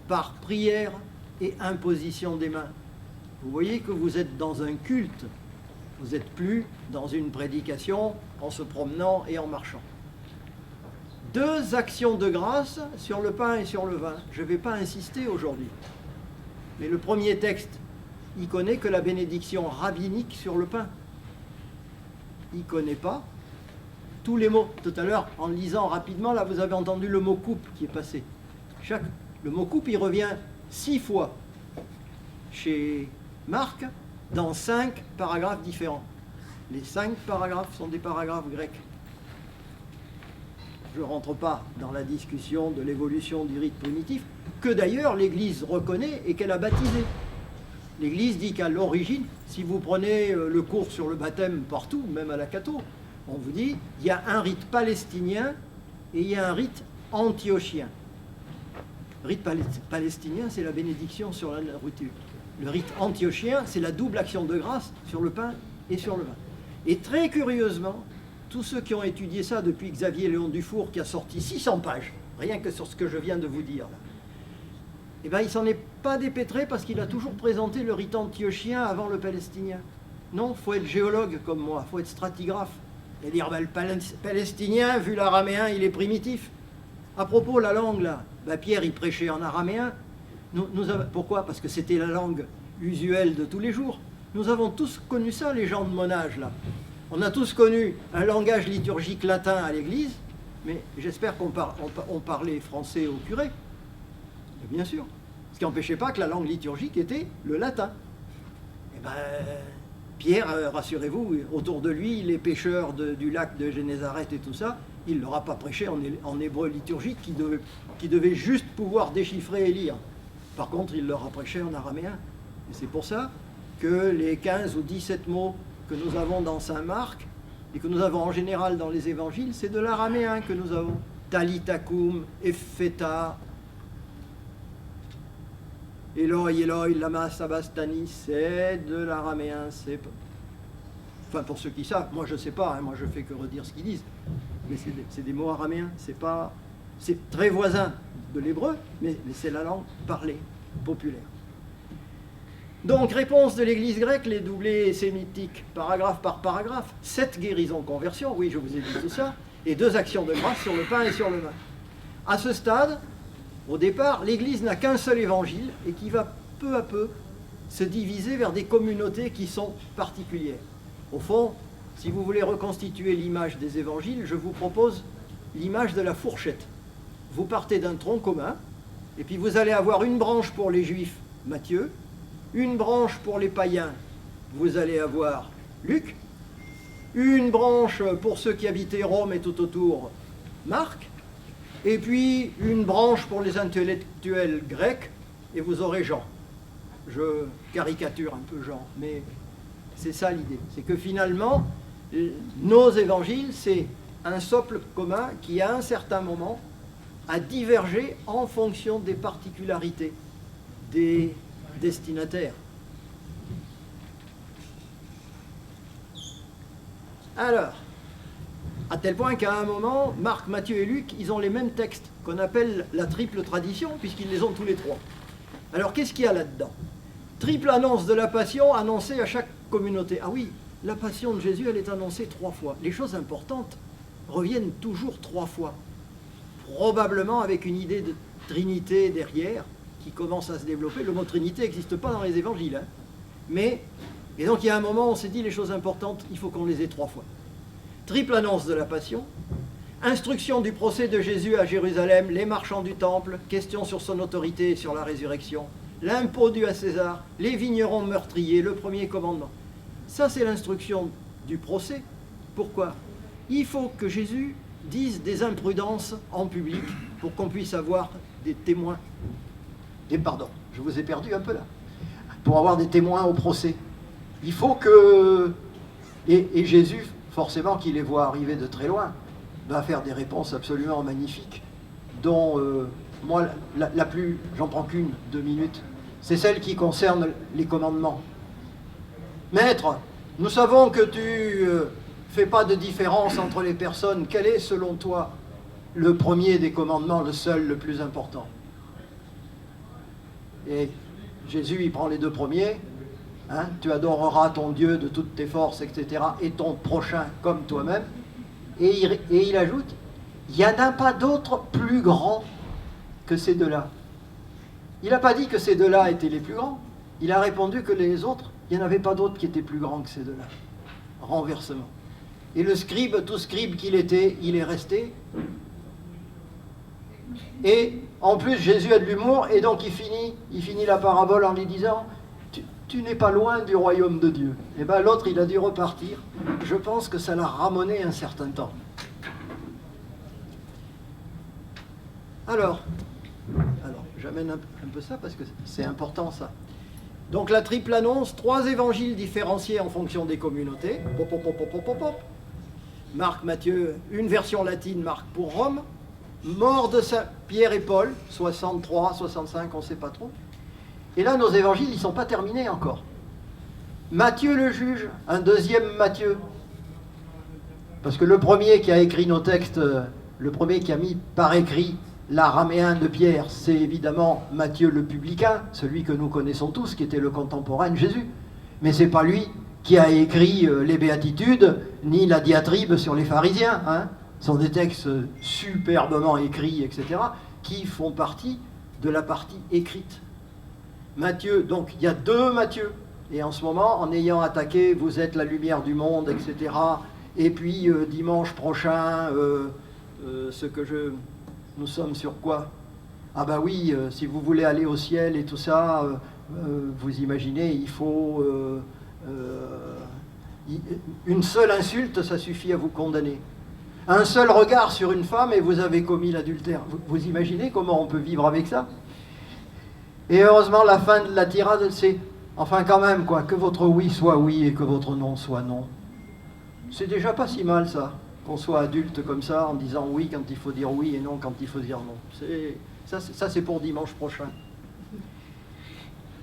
par prière et imposition des mains. Vous voyez que vous êtes dans un culte, vous n'êtes plus dans une prédication en se promenant et en marchant. 2 actions de grâce sur le pain et sur le vin. Je ne vais pas insister aujourd'hui. Mais le premier texte, il connaît que la bénédiction rabbinique sur le pain. Il ne connaît pas tous les mots. Tout à l'heure, en lisant rapidement, là, vous avez entendu le mot coupe qui est passé. Le mot coupe, il revient 6 fois chez Marc dans 5 paragraphes différents. Les 5 paragraphes sont des paragraphes grecs. Je ne rentre pas dans la discussion de l'évolution du rite primitif, que d'ailleurs l'Église reconnaît et qu'elle a baptisé. L'Église dit qu'à l'origine, si vous prenez le cours sur le baptême partout, même à la catho, on vous dit il y a un rite palestinien et il y a un rite antiochien. Le rite palestinien, c'est la bénédiction sur la nourriture. Le rite antiochien, c'est la double action de grâce sur le pain et sur le vin. Et très curieusement, tous ceux qui ont étudié ça depuis Xavier Léon Dufour, qui a sorti 600 pages, rien que sur ce que je viens de vous dire, là, Eh bien, il s'en est pas dépêtré parce qu'il a toujours présenté le rite antiochien avant le palestinien. Non, il faut être géologue comme moi, il faut être stratigraphe. Et dire, ben, le palestinien, vu l'araméen, il est primitif. À propos, la langue, là, ben, Pierre, il prêchait en araméen. Pourquoi? Parce que c'était la langue usuelle de tous les jours. Nous avons tous connu ça, les gens de mon âge, là. On a tous connu un langage liturgique latin à l'église, mais j'espère qu'on parlait français au curé. Bien sûr. Ce qui n'empêchait pas que la langue liturgique était le latin. Eh ben, Pierre, rassurez-vous, autour de lui, les pêcheurs du lac de Génézareth et tout ça, il ne leur a pas prêché en hébreu liturgique qui devait juste pouvoir déchiffrer et lire. Par contre, il leur a prêché en araméen. Et c'est pour ça que les 15 ou 17 mots que nous avons dans Saint Marc, et que nous avons en général dans les évangiles, c'est de l'araméen que nous avons. Talitakum, Epheta, Eloi, Eloi, lama sabachthani, c'est de l'araméen, enfin pour ceux qui savent, moi je ne sais pas, hein, moi je fais que redire ce qu'ils disent, mais c'est des mots araméens, c'est très voisin de l'hébreu, mais c'est la langue parlée, populaire. Donc, réponse de l'Église grecque, les doublés sémitiques, paragraphe par paragraphe, 7 guérisons conversions, oui je vous ai dit tout ça, et 2 actions de grâce sur le pain et sur le vin. À ce stade, au départ, l'Église n'a qu'un seul évangile et qui va peu à peu se diviser vers des communautés qui sont particulières. Au fond, si vous voulez reconstituer l'image des évangiles, je vous propose l'image de la fourchette. Vous partez d'un tronc commun, et puis vous allez avoir une branche pour les Juifs, Matthieu, une branche pour les païens, vous allez avoir Luc, une branche pour ceux qui habitaient Rome et tout autour, Marc, et puis une branche pour les intellectuels grecs, et vous aurez Jean. Je caricature un peu Jean, mais c'est ça l'idée. C'est que finalement, nos évangiles, c'est un socle commun qui, à un certain moment, a divergé en fonction des particularités des destinataires. Alors, à tel point qu'à un moment, Marc, Matthieu et Luc, ils ont les mêmes textes qu'on appelle la triple tradition, puisqu'ils les ont tous les trois. Alors, qu'est-ce qu'il y a là-dedans? Triple annonce de la passion annoncée à chaque communauté. Ah oui, la passion de Jésus, elle est annoncée 3 fois. Les choses importantes reviennent toujours 3 fois. Probablement avec une idée de Trinité derrière, qui commence à se développer. Le mot Trinité n'existe pas dans les évangiles. Hein. Mais, et donc il y a un moment où on s'est dit les choses importantes, il faut qu'on les ait 3 fois. Triple annonce de la passion, instruction du procès de Jésus à Jérusalem, les marchands du temple, questions sur son autorité et sur la résurrection, l'impôt dû à César, les vignerons meurtriers, le premier commandement. Ça, c'est l'instruction du procès. Pourquoi? Il faut que Jésus dise des imprudences en public pour qu'on puisse avoir des témoins. Pardon, je vous ai perdu un peu là. Pour avoir des témoins au procès. Il faut que... Et Jésus, forcément, qui les voit arriver de très loin, va faire des réponses absolument magnifiques, dont moi, la plus... J'en prends qu'une, 2 minutes. C'est celle qui concerne les commandements. Maître, nous savons que tu fais pas de différence entre les personnes. Quel est, selon toi, le premier des commandements, le seul, le plus important? Et Jésus, il prend les 2 premiers. Hein, tu adoreras ton Dieu de toutes tes forces, etc. et ton prochain comme toi-même. Et il ajoute, il n'y en a pas d'autres plus grands que ces 2-là. Il n'a pas dit que ces 2-là étaient les plus grands. Il a répondu que les autres, il n'y en avait pas d'autres qui étaient plus grands que ces 2-là. Renversement. Et le scribe, tout scribe qu'il était, il est resté. Et en plus, Jésus a de l'humour, et donc il finit la parabole en lui disant, tu n'es pas loin du royaume de Dieu. Et bien l'autre, il a dû repartir. Je pense que ça l'a ramené un certain temps. Alors j'amène un peu ça parce que c'est important ça. Donc la triple annonce, 3 évangiles différenciés en fonction des communautés. Marc, Matthieu, une version latine, Marc pour Rome. Mort de Pierre et Paul, 63, 65, on ne sait pas trop. Et là, nos évangiles, ils ne sont pas terminés encore. Matthieu le juge, un deuxième Matthieu. Parce que le premier qui a écrit nos textes, le premier qui a mis par écrit l'araméen de Pierre, c'est évidemment Matthieu le publicain, celui que nous connaissons tous, qui était le contemporain de Jésus. Mais ce n'est pas lui qui a écrit les béatitudes, ni la diatribe sur les pharisiens. Hein. Ce sont des textes superbement écrits, etc., qui font partie de la partie écrite. Matthieu, donc il y a deux Matthieu. Et en ce moment, en ayant attaqué « Vous êtes la lumière du monde », etc., et puis dimanche prochain, nous sommes sur quoi? Ah bah oui, si vous voulez aller au ciel et tout ça, vous imaginez, il faut... une seule insulte, ça suffit à vous condamner. Un seul regard sur une femme et vous avez commis l'adultère. Vous imaginez comment on peut vivre avec ça? Et heureusement, la fin de la tirade, c'est... Enfin quand même, quoi, que votre oui soit oui et que votre non soit non. C'est déjà pas si mal, ça. Qu'on soit adulte comme ça, en disant oui quand il faut dire oui et non quand il faut dire non. Ça, c'est pour dimanche prochain.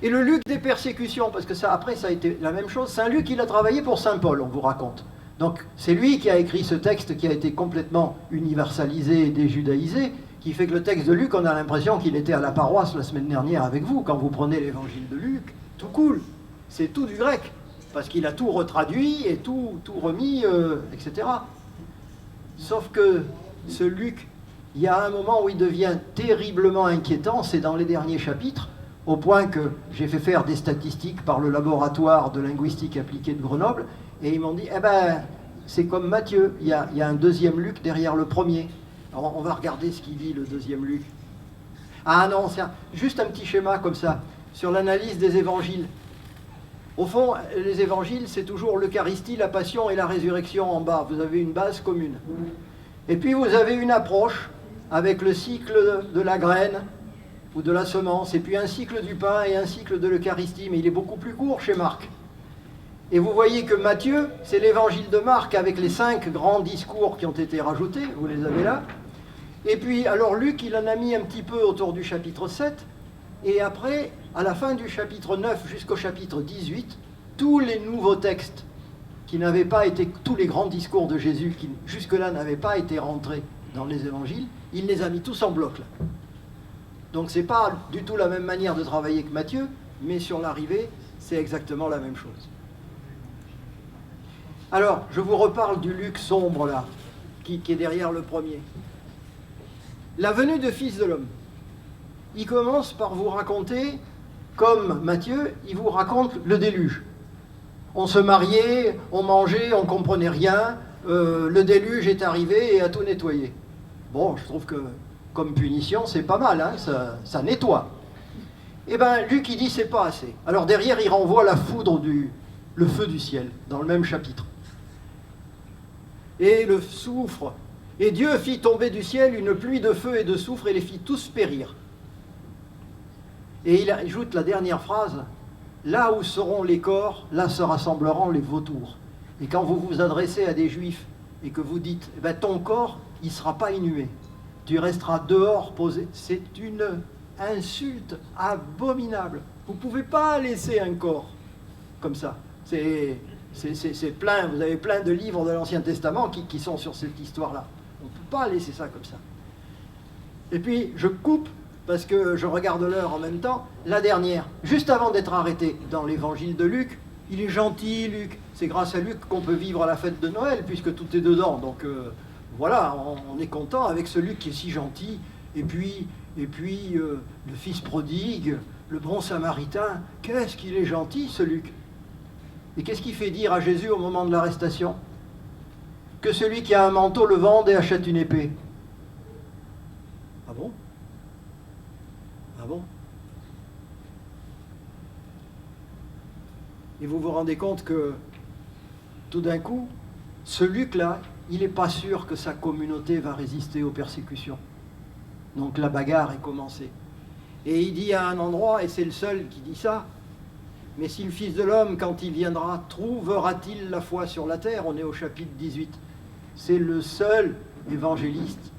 Et le Luc des persécutions, parce que ça, après, ça a été la même chose. Saint Luc, il a travaillé pour Saint Paul, on vous raconte. Donc, c'est lui qui a écrit ce texte qui a été complètement universalisé et déjudaïsé, qui fait que le texte de Luc, on a l'impression qu'il était à la paroisse la semaine dernière avec vous, quand vous prenez l'évangile de Luc. Tout cool. C'est tout du grec, parce qu'il a tout retraduit et tout remis, etc. Sauf que ce Luc, il y a un moment où il devient terriblement inquiétant, c'est dans les derniers chapitres, au point que j'ai fait faire des statistiques par le laboratoire de linguistique appliquée de Grenoble, et ils m'ont dit, eh ben, c'est comme Matthieu, il y a un deuxième Luc derrière le premier. Alors on va regarder ce qu'il dit, le deuxième Luc. Ah non, c'est juste un petit schéma comme ça, sur l'analyse des évangiles. Au fond, les évangiles, c'est toujours l'Eucharistie, la Passion et la résurrection en bas. Vous avez une base commune. Et puis vous avez une approche avec le cycle de la graine ou de la semence, et puis un cycle du pain et un cycle de l'Eucharistie, mais il est beaucoup plus court chez Marc. Et vous voyez que Matthieu, c'est l'évangile de Marc avec les 5 grands discours qui ont été rajoutés, vous les avez là. Et puis, alors Luc, il en a mis un petit peu autour du chapitre 7, et après, à la fin du chapitre 9 jusqu'au chapitre 18, tous les nouveaux textes qui n'avaient pas été, tous les grands discours de Jésus qui jusque-là n'avaient pas été rentrés dans les évangiles, il les a mis tous en bloc là. Donc c'est pas du tout la même manière de travailler que Matthieu, mais sur l'arrivée, c'est exactement la même chose. Alors, je vous reparle du Luc sombre là, qui est derrière le premier. La venue de Fils de l'homme. Il commence par vous raconter, comme Matthieu, il vous raconte le déluge. On se mariait, on mangeait, on ne comprenait rien, le déluge est arrivé et a tout nettoyé. Bon, je trouve que comme punition, c'est pas mal, hein, ça nettoie. Eh bien, Luc, il dit, c'est pas assez. Alors derrière, il renvoie la foudre le feu du ciel, dans le même chapitre. Et le soufre. Et Dieu fit tomber du ciel une pluie de feu et de soufre et les fit tous périr. Et il ajoute la dernière phrase, là où seront les corps, là se rassembleront les vautours. Et quand vous vous adressez à des juifs et que vous dites, eh ben, ton corps, il ne sera pas inhumé. Tu resteras dehors posé. C'est une insulte abominable. Vous ne pouvez pas laisser un corps comme ça. C'est plein, vous avez plein de livres de l'Ancien Testament qui sont sur cette histoire-là. On ne peut pas laisser ça comme ça. Et puis, je coupe, parce que je regarde l'heure en même temps, la dernière, juste avant d'être arrêté dans l'évangile de Luc. Il est gentil, Luc. C'est grâce à Luc qu'on peut vivre la fête de Noël, puisque tout est dedans. Donc, voilà, on est content avec ce Luc qui est si gentil. Et puis le fils prodigue, le bon samaritain. Qu'est-ce qu'il est gentil, ce Luc. Et qu'est-ce qu'il fait dire à Jésus au moment de l'arrestation? Que celui qui a un manteau le vende et achète une épée. Ah bon? Ah bon? Et vous vous rendez compte que, tout d'un coup, ce Luc-là, il n'est pas sûr que sa communauté va résister aux persécutions. Donc la bagarre est commencée. Et il dit à un endroit, et c'est le seul qui dit ça, mais si le Fils de l'homme, quand il viendra, trouvera-t-il la foi sur la terre? On est au chapitre 18. C'est le seul évangéliste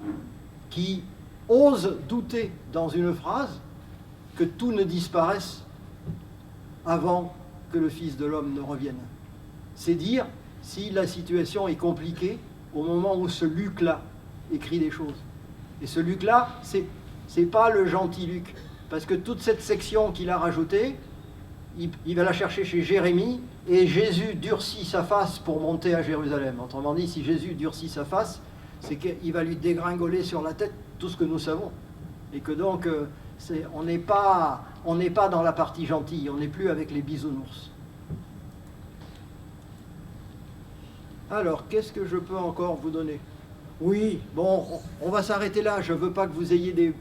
qui ose douter dans une phrase que tout ne disparaisse avant que le Fils de l'homme ne revienne. C'est dire si la situation est compliquée au moment où ce Luc-là écrit des choses. Et ce Luc-là, c'est c'est pas le gentil Luc. Parce que toute cette section qu'il a rajoutée, il va la chercher chez Jérémie, et Jésus durcit sa face pour monter à Jérusalem. Autrement dit, si Jésus durcit sa face, c'est qu'il va lui dégringoler sur la tête tout ce que nous savons. Et que donc, on n'est pas dans la partie gentille, on n'est plus avec les bisounours. Alors, qu'est-ce que je peux encore vous donner? Oui, bon, on va s'arrêter là, je ne veux pas que vous ayez des...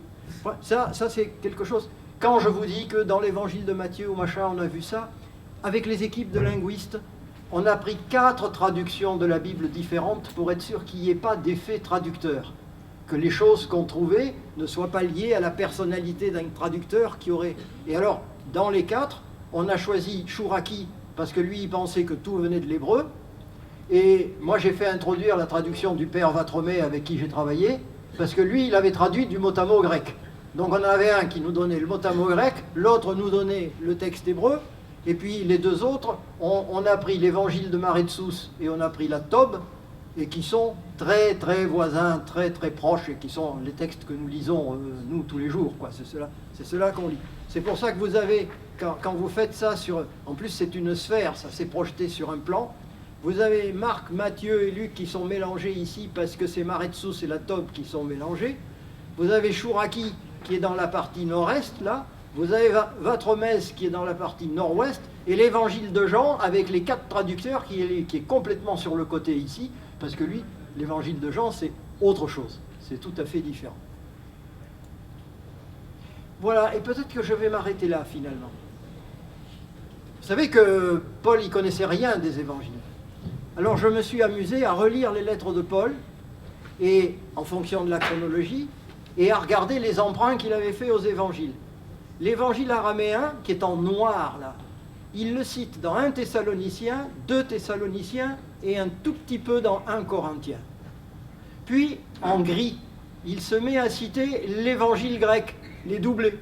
Ça c'est quelque chose... Quand je vous dis que dans l'évangile de Matthieu ou machin, on a vu ça, avec les équipes de linguistes, on a pris 4 traductions de la Bible différentes pour être sûr qu'il n'y ait pas d'effet traducteur. Que les choses qu'on trouvait ne soient pas liées à la personnalité d'un traducteur qui aurait... Et alors, dans les 4, on a choisi Chouraki, parce que lui, il pensait que tout venait de l'hébreu. Et moi, j'ai fait introduire la traduction du père Vatromé, avec qui j'ai travaillé, parce que lui, il avait traduit du mot à mot grec. Donc on en avait un qui nous donnait le mot à mot grec, l'autre nous donnait le texte hébreu, et puis les deux autres, on a pris l'évangile de Maretsus et on a pris la Tob, et qui sont très très voisins, très très proches, et qui sont les textes que nous lisons, nous, tous les jours, quoi. C'est cela qu'on lit. C'est pour ça que vous avez, quand vous faites ça sur... En plus, c'est une sphère, ça s'est projeté sur un plan. Vous avez Marc, Matthieu et Luc qui sont mélangés ici, parce que c'est Maretsus et la Tob qui sont mélangés. Vous avez Chouraki qui est dans la partie nord-est, là. Vous avez Vatromès qui est dans la partie nord-ouest, et l'évangile de Jean, avec les 4 traducteurs, qui est complètement sur le côté ici, parce que lui, l'évangile de Jean, c'est autre chose. C'est tout à fait différent. Voilà, et peut-être que je vais m'arrêter là, finalement. Vous savez que Paul, il connaissait rien des évangiles. Alors je me suis amusé à relire les lettres de Paul, et en fonction de la chronologie, et à regarder les emprunts qu'il avait fait aux évangiles. L'évangile araméen, qui est en noir là, il le cite dans 1 Thessaloniciens, 2 Thessaloniciens et un tout petit peu dans 1 Corinthiens. Puis, en gris, il se met à citer l'évangile grec, les doublés.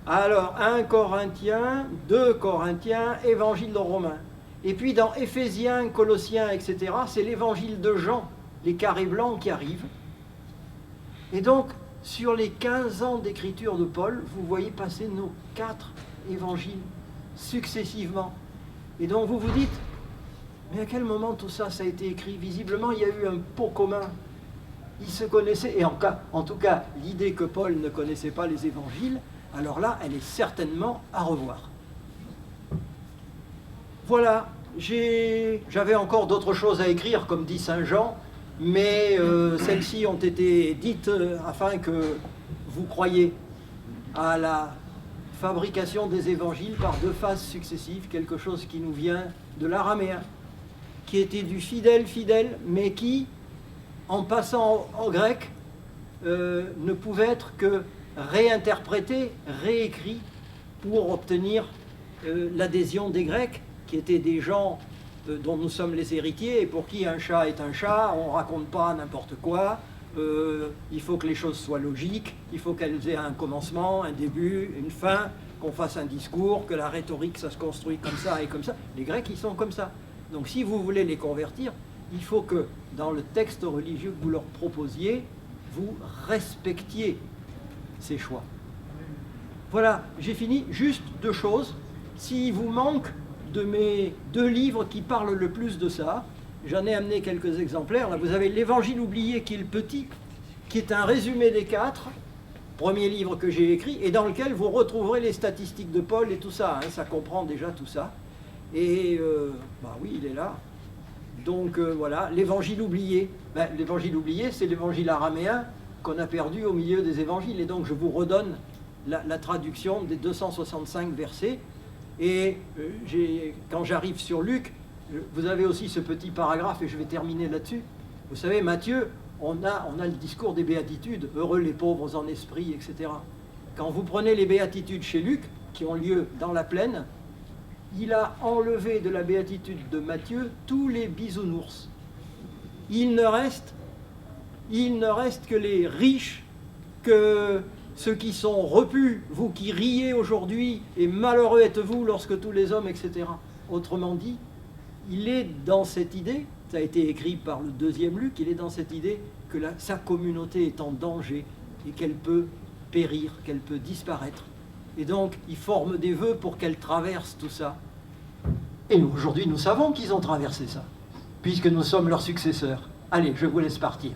Alors, 1 Corinthiens, 2 Corinthiens, évangile de Romains. Et puis dans Éphésiens, Colossiens, etc., c'est l'évangile de Jean, les carrés blancs qui arrivent. Et donc, sur les 15 ans d'écriture de Paul, vous voyez passer nos 4 évangiles successivement. Et donc vous vous dites, mais à quel moment tout ça, ça a été écrit? Visiblement, il y a eu un pot commun. Ils se connaissaient, et en tout cas, l'idée que Paul ne connaissait pas les évangiles, alors là, elle est certainement à revoir. Voilà, j'avais encore d'autres choses à écrire, comme dit Saint Jean, mais celles-ci ont été dites afin que vous croyiez à la fabrication des évangiles par 2 phases successives, quelque chose qui nous vient de l'araméen, qui était du fidèle, mais qui, en passant au grec, ne pouvait être que réinterprété, réécrit, pour obtenir l'adhésion des Grecs, qui étaient des gens dont nous sommes les héritiers, et pour qui un chat est un chat, on ne raconte pas n'importe quoi, il faut que les choses soient logiques, il faut qu'elles aient un commencement, un début, une fin, qu'on fasse un discours, que la rhétorique, ça se construit comme ça et comme ça. Les Grecs, ils sont comme ça. Donc si vous voulez les convertir, il faut que dans le texte religieux que vous leur proposiez, vous respectiez ces choix. Voilà, j'ai fini. Juste 2 choses. S'il vous manque de mes 2 livres qui parlent le plus de ça, j'en ai amené quelques exemplaires. Là, vous avez l'Évangile oublié, qui est le petit, qui est un résumé des 4, premier livre que j'ai écrit, et dans lequel vous retrouverez les statistiques de Paul et tout ça. Hein, ça comprend déjà tout ça. Et, oui, il est là. Donc, voilà, l'Évangile oublié. L'Évangile oublié, c'est l'Évangile araméen qu'on a perdu au milieu des évangiles. Et donc, je vous redonne la traduction des 265 versets. Et quand j'arrive sur Luc, vous avez aussi ce petit paragraphe, et je vais terminer là-dessus. Vous savez, Matthieu, on a le discours des béatitudes, heureux les pauvres en esprit, etc. Quand vous prenez les béatitudes chez Luc, qui ont lieu dans la plaine, il a enlevé de la béatitude de Matthieu tous les bisounours. Il ne reste que les riches, que ceux qui sont repus, vous qui riez aujourd'hui, et malheureux êtes-vous lorsque tous les hommes, etc. Autrement dit, il est dans cette idée, ça a été écrit par le 2e Luc, il est dans cette idée que sa communauté est en danger et qu'elle peut périr, qu'elle peut disparaître. Et donc, ils forment des vœux pour qu'elle traverse tout ça. Et nous, aujourd'hui, nous savons qu'ils ont traversé ça, puisque nous sommes leurs successeurs. Allez, je vous laisse partir.